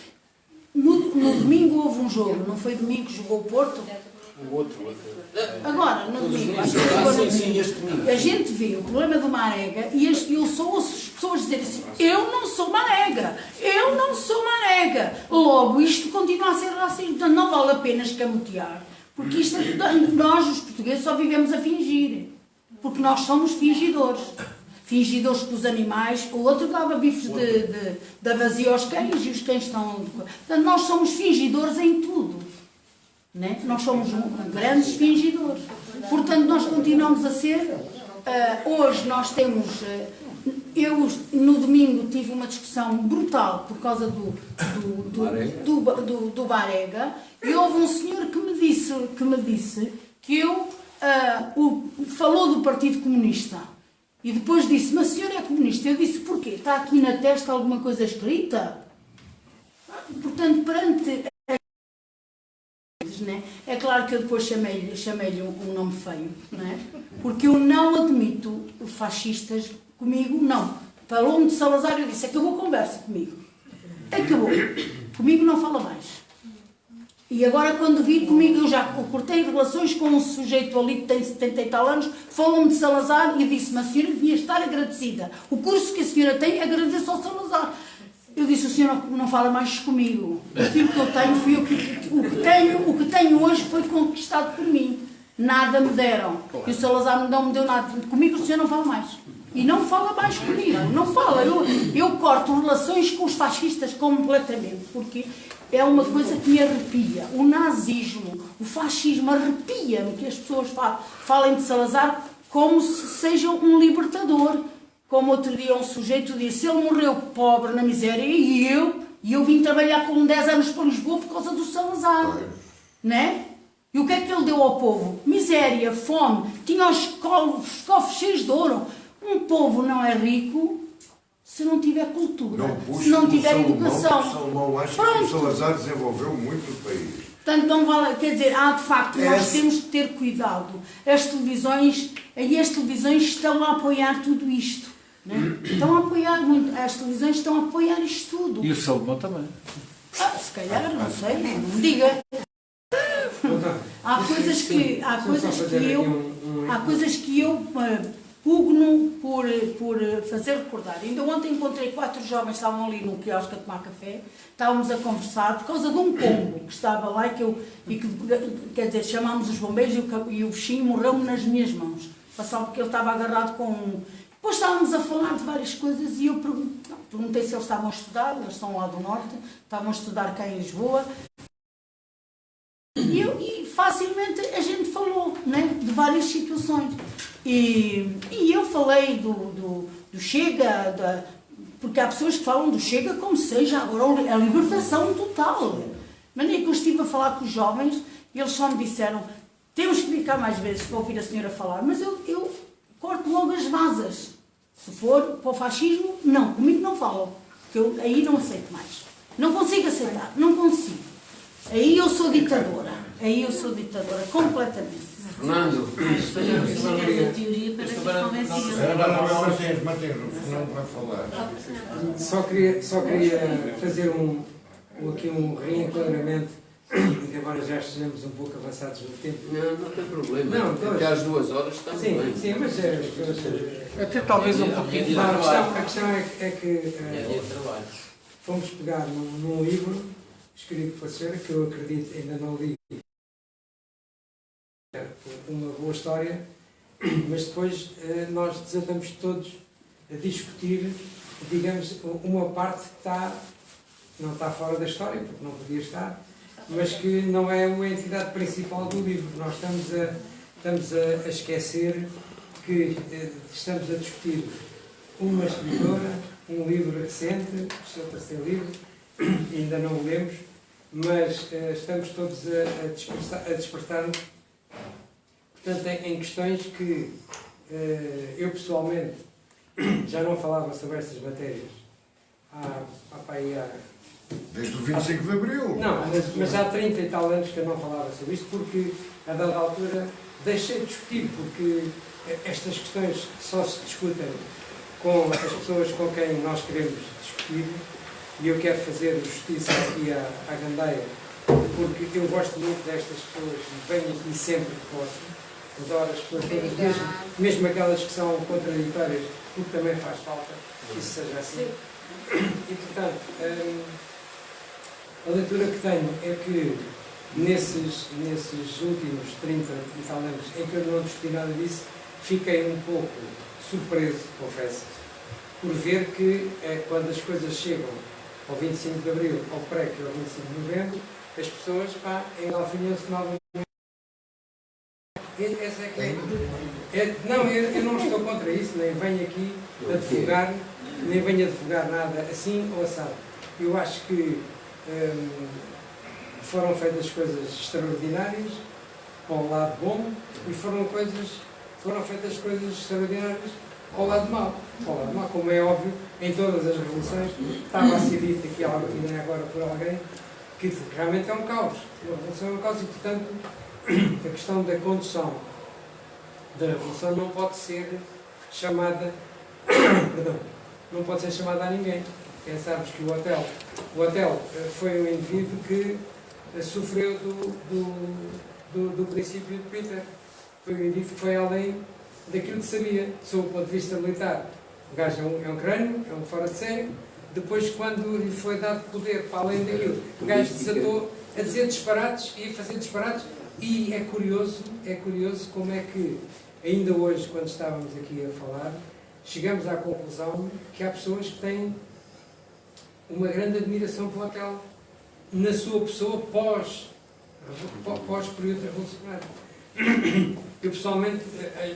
no domingo houve um jogo, não foi domingo que jogou o Porto? O outro. Agora, no domingo, a gente vê o problema do Marega e eu só ouço as pessoas dizerem assim, eu não sou Marega, logo isto continua a ser racismo, portanto não vale a pena escamotear, porque isto, nós os portugueses só vivemos a fingir, porque nós somos fingidores com os animais, o outro dava bifes de vazio aos cães e os cães estão... Portanto, nós somos fingidores em tudo. Né? Nós somos grandes fingidores. Portanto, nós continuamos a ser. Hoje nós temos. Eu, no domingo, tive uma discussão brutal por causa do Barega, e houve um senhor que me disse que eu. Falou do Partido Comunista. E depois disse: mas a senhora é comunista? Eu disse: porquê? Está aqui na testa alguma coisa escrita? Portanto, perante. Né? É claro que eu depois chamei-lhe um nome feio, né? Porque eu não admito fascistas comigo, não. Falou-me de Salazar e eu disse, acabou a conversa comigo. Acabou. Comigo não fala mais. E agora quando vi comigo, eu já cortei relações com um sujeito ali que tem 70 e tal anos, falou-me de Salazar e disse-me, a senhora devia estar agradecida. O curso que a senhora tem, agradeço ao Salazar. Eu disse, o senhor não fala mais comigo. Aquilo que eu tenho, o que tenho hoje foi conquistado por mim. Nada me deram. E o Salazar não me deu nada. Comigo o senhor não fala mais. E não fala mais comigo. Não fala. Eu corto relações com os fascistas completamente. Porque é uma coisa que me arrepia. O nazismo, o fascismo arrepia-me que as pessoas falem de Salazar como se seja um libertador. Como outro dia um sujeito disse, ele morreu pobre na miséria e eu vim trabalhar com 10 anos para Lisboa por causa do Salazar. Né? E o que é que ele deu ao povo? Miséria, fome, tinha os cofres cheios de ouro. Um povo não é rico se não tiver cultura, se não tiver educação. Não acho que o Salazar desenvolveu muito o país. Portanto, não vale, quer dizer, de facto, nós temos que ter cuidado. As televisões estão a apoiar tudo isto. Né? Estão a apoiar muito, as televisões estão a apoiar isto tudo. E o Salomão também. Se calhar, não sei, não me diga. Há coisas que eu pugno por fazer recordar. Ainda ontem encontrei 4 jovens que estavam ali no quiosque a tomar café, estávamos a conversar por causa de um pombo que estava lá quer dizer, chamámos os bombeiros e o bichinho morreu-me nas minhas mãos. Passava porque ele estava agarrado com... Depois estávamos a falar de várias coisas e eu perguntei se eles estavam a estudar, eles são lá do norte, estavam a estudar cá em Lisboa. E facilmente a gente falou, né, de várias situações. E eu falei do Chega, porque há pessoas que falam do Chega como seja agora a libertação total. Mas nem que eu estive a falar com os jovens, eles só me disseram, temos que vir cá mais vezes para ouvir a senhora falar, mas eu corto logo as vasas. Se for para o fascismo, não, comigo não falam, porque eu aí não aceito mais. Não consigo aceitar, não consigo. Aí eu sou ditadora, completamente. Fernando, essa teoria para ser convencido. Não vai falar. Só queria fazer aqui um reenquadramento embora já estejamos um pouco avançados no tempo. Não tem problema. Não, Até às 2 horas estamos sim, bem. sim, mas Até talvez um pouquinho. Não, a questão é que É dia de trabalho. fomos pegar num livro escrito pela senhora, que eu acredito ainda não li, uma boa história, mas depois nós desatamos todos a discutir, digamos, uma parte que não está fora da história, porque não podia estar, mas que não é uma entidade principal do livro. Nós estamos a esquecer que estamos a discutir uma escritora, um livro recente, o seu terceiro livro, ainda não o lemos, mas estamos todos a despertar-nos, portanto, em questões que eu pessoalmente já não falava sobre estas matérias desde o 25 de Abril. Não, mas há 30 e tal anos que eu não falava sobre isto, porque a dada altura deixei de discutir, porque estas questões só se discutem com as pessoas com quem nós queremos discutir, e eu quero fazer justiça aqui à Gandeia, porque eu gosto muito destas pessoas e venho aqui sempre que posso. Adoro as pessoas todas, mesmo aquelas que são contraditórias, porque também faz falta que isso seja assim. E, portanto, a leitura que tenho é que nesses últimos 30 e tal anos em que eu não discuti nada disso, fiquei um pouco surpreso, confesso, por ver que quando as coisas chegam ao 25 de Abril, ao pré, que é ao 25 de Novembro, as pessoas engalfinham-se novamente. Não, eu não estou contra isso, nem venho aqui advogar, nem venho advogar nada assim ou assado. Eu acho que foram feitas coisas extraordinárias para o lado bom e foram feitas coisas extraordinárias ao lado mau. Ao lado mau, como é óbvio, em todas as revoluções, estava a ser dito aqui agora por alguém, que realmente é um caos. A revolução é um caos e, portanto, a questão da condução da revolução não pode ser chamada não pode ser chamada a ninguém. Pensamos que o hotel foi um indivíduo que sofreu do princípio de Peter. Foi um indivíduo que foi além daquilo que sabia, sob o ponto de vista militar. O gajo é um crânio, é um fora de série. Depois, quando lhe foi dado poder para além daquilo, o gajo desatou a dizer disparates e a fazer disparates. E é curioso como é que, ainda hoje, quando estávamos aqui a falar, chegamos à conclusão que há pessoas que têm uma grande admiração pelo hotel na sua pessoa pós-período revolucionário. Eu pessoalmente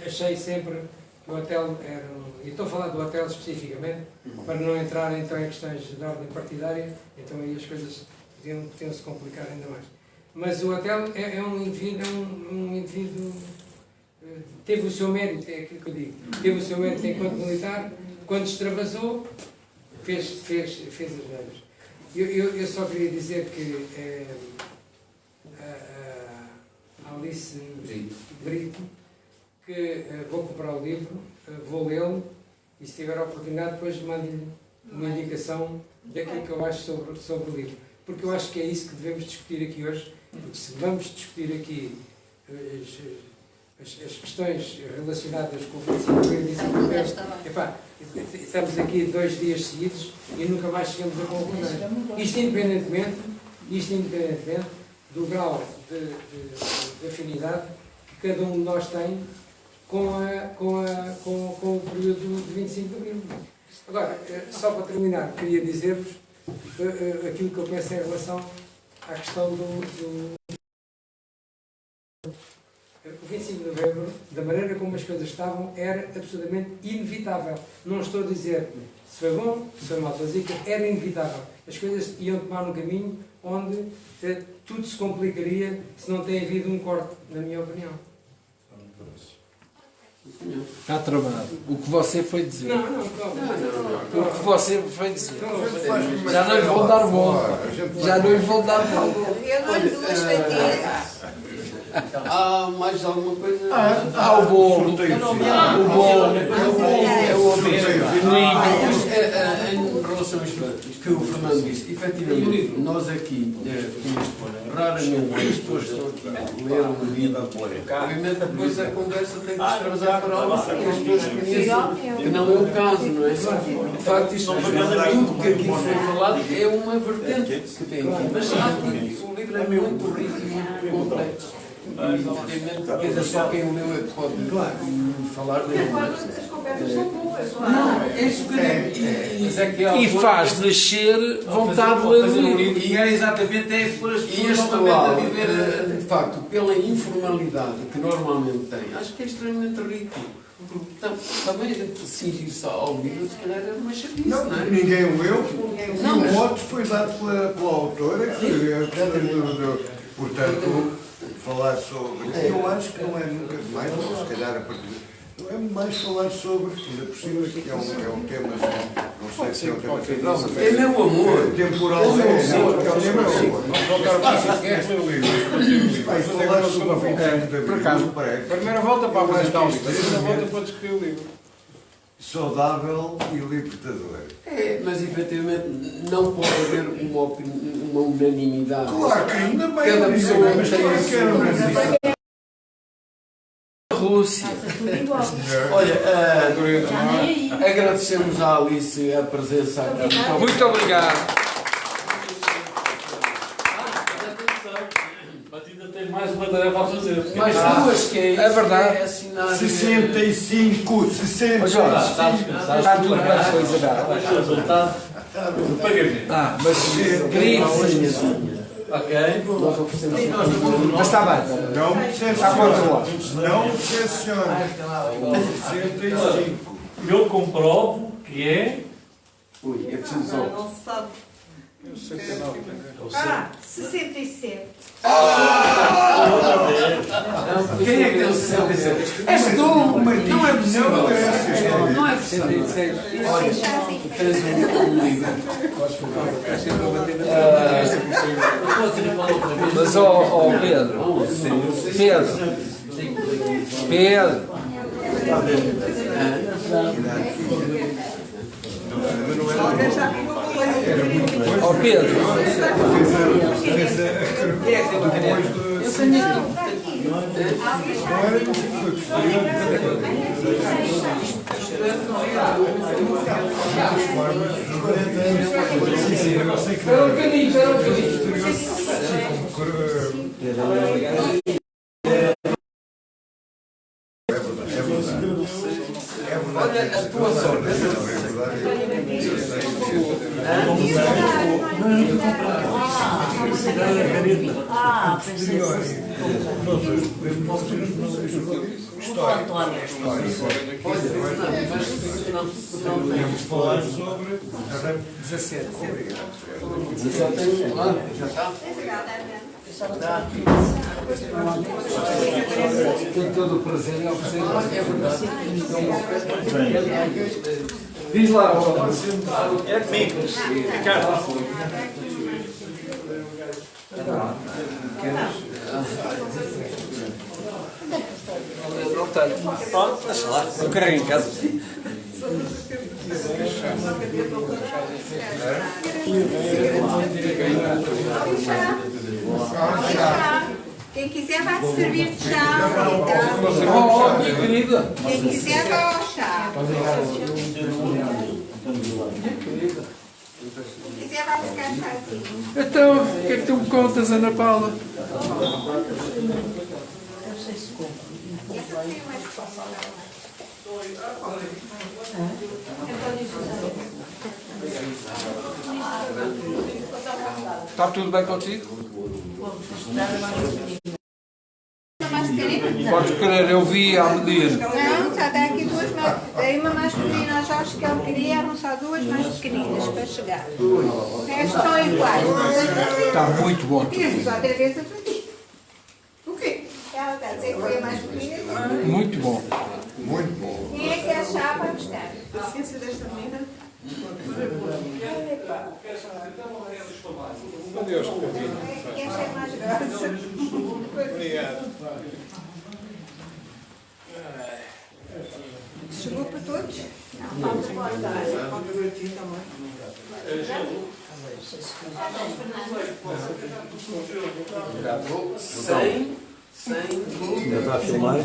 achei sempre que o hotel era e estou a falar do hotel especificamente, para não entrar então em questões de ordem partidária, então aí as coisas podiam se complicar ainda mais. Mas o hotel é um indivíduo, teve o seu mérito, é aquilo que eu digo, teve o seu mérito enquanto militar, quando extravasou, fez as neiras. Eu só queria dizer que a Alice Brito, que vou comprar o livro, vou lê-lo, e se tiver a oportunidade depois mando-lhe uma indicação daquilo que eu acho sobre o livro. Porque eu acho que é isso que devemos discutir aqui hoje, porque se vamos discutir aqui as questões relacionadas com o 25 de Abril, estamos aqui 2 dias seguidos e nunca mais chegamos a conclusões. Isto independentemente do grau de afinidade que cada um de nós tem com o período de 25 de Abril. Agora, só para terminar, queria dizer-vos aquilo que eu penso em relação à questão do 25 de Novembro, da maneira como as coisas estavam, era absolutamente inevitável. Não estou a dizer se foi bom, se foi mal, estou a dizer que era inevitável. As coisas iam tomar um caminho onde tudo se complicaria se não tem havido um corte, na minha opinião. Está tramado. O que você foi dizer. Não. O que você foi dizer. Já não lhe vão dar volta. Já não lhe vão dar volta. Eu dou-lhe 2 fatias. Há mais alguma coisa? O bolo. O bolo. É o Em relação a isto que o Fernando disse, efetivamente, nós aqui, raramente as pessoas estão aqui a ler um livro. Obviamente, depois a conversa tem que extravasar para algo que as pessoas conheçam, que não é o caso, não é? De facto, isto, tudo que aqui foi falado é uma vertente que tem aqui, mas o livro é muito rico e muito complexo. E, efetivamente, só quem leu é que pode falar dele. As conversas são boas. Não, é isso que eu digo. E faz nascer vontade de ler um livro. E é exatamente por as pessoas a viver, de facto, pela informalidade que normalmente tem, acho que é extremamente rico. Também a gente cingir-se ao livro, se calhar era uma chatice, não é? Ninguém leu, o outro foi dado pela autora, portanto, falar sobre. Eu acho que não é nunca demais, ou se calhar a partir. É mais falar sobre, ainda por cima, que é um tema, não sei se é um tema central, mas é meu amor. Temporal, é um tema amor. Vai falar sobre o 25 de Por acaso, primeira volta para apresentar o livro, segunda volta para discutir o livro. Saudável e libertador. É, mas efetivamente não pode haver uma unanimidade. Claro que ainda bem, cada pessoa tem a sua unanimidade. Rússia. Olha, agradecemos à Alice a presença aqui. Muito obrigado. Mas ainda tem mais uma tarefa a fazer. Mais duas, que é isso. É verdade. É assinar. 65. Está tudo bem com a Isabel. O resultado do pagamento. Mas queria. Ok? Mas está bem. Não me Está controlado. Não me decepciona. 65. Eu comprovo que é. Ui, é preciso só. Não se sabe. 67. Quem é que deu 67? És tu, Martim. Não é possível. Não é possível. Olha, tens um livro. Mas, ó Pedro. Ó Pedro. Olha a tua sorte. Podemos falar sobre 17. Obrigado. Já está? Tem todo o prazer em oferecer. Diz lá, É comigo. Ricardo. Não tenho. Pronto, deixa lá. Eu quero ir em casa. Quem quiser vai se servir de chá. Oh, minha querida. Quem quiser vai ao chá. Quem quiser vai ficar chazinho. Então, o que é que tu me contas, Ana Paula? Está tudo bem contigo? Podes querer, eu vi a medir. Não, só tem aqui duas mais. Tem uma mais pequenina aos Jorge que ele queria, eram só duas mais pequeninas para chegar. O resto são iguais. Está muito bom. Isso, outra vez eu pedi. O quê? Ela está a dizer que foi a mais pequenina. Muito bom. Muito bom. Quem é que achar para buscar? A ciência desta menina. Adeus, Quem achar mais grossa? obrigado. Chegou para todos? Sem Ainda está a filmar?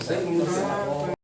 sem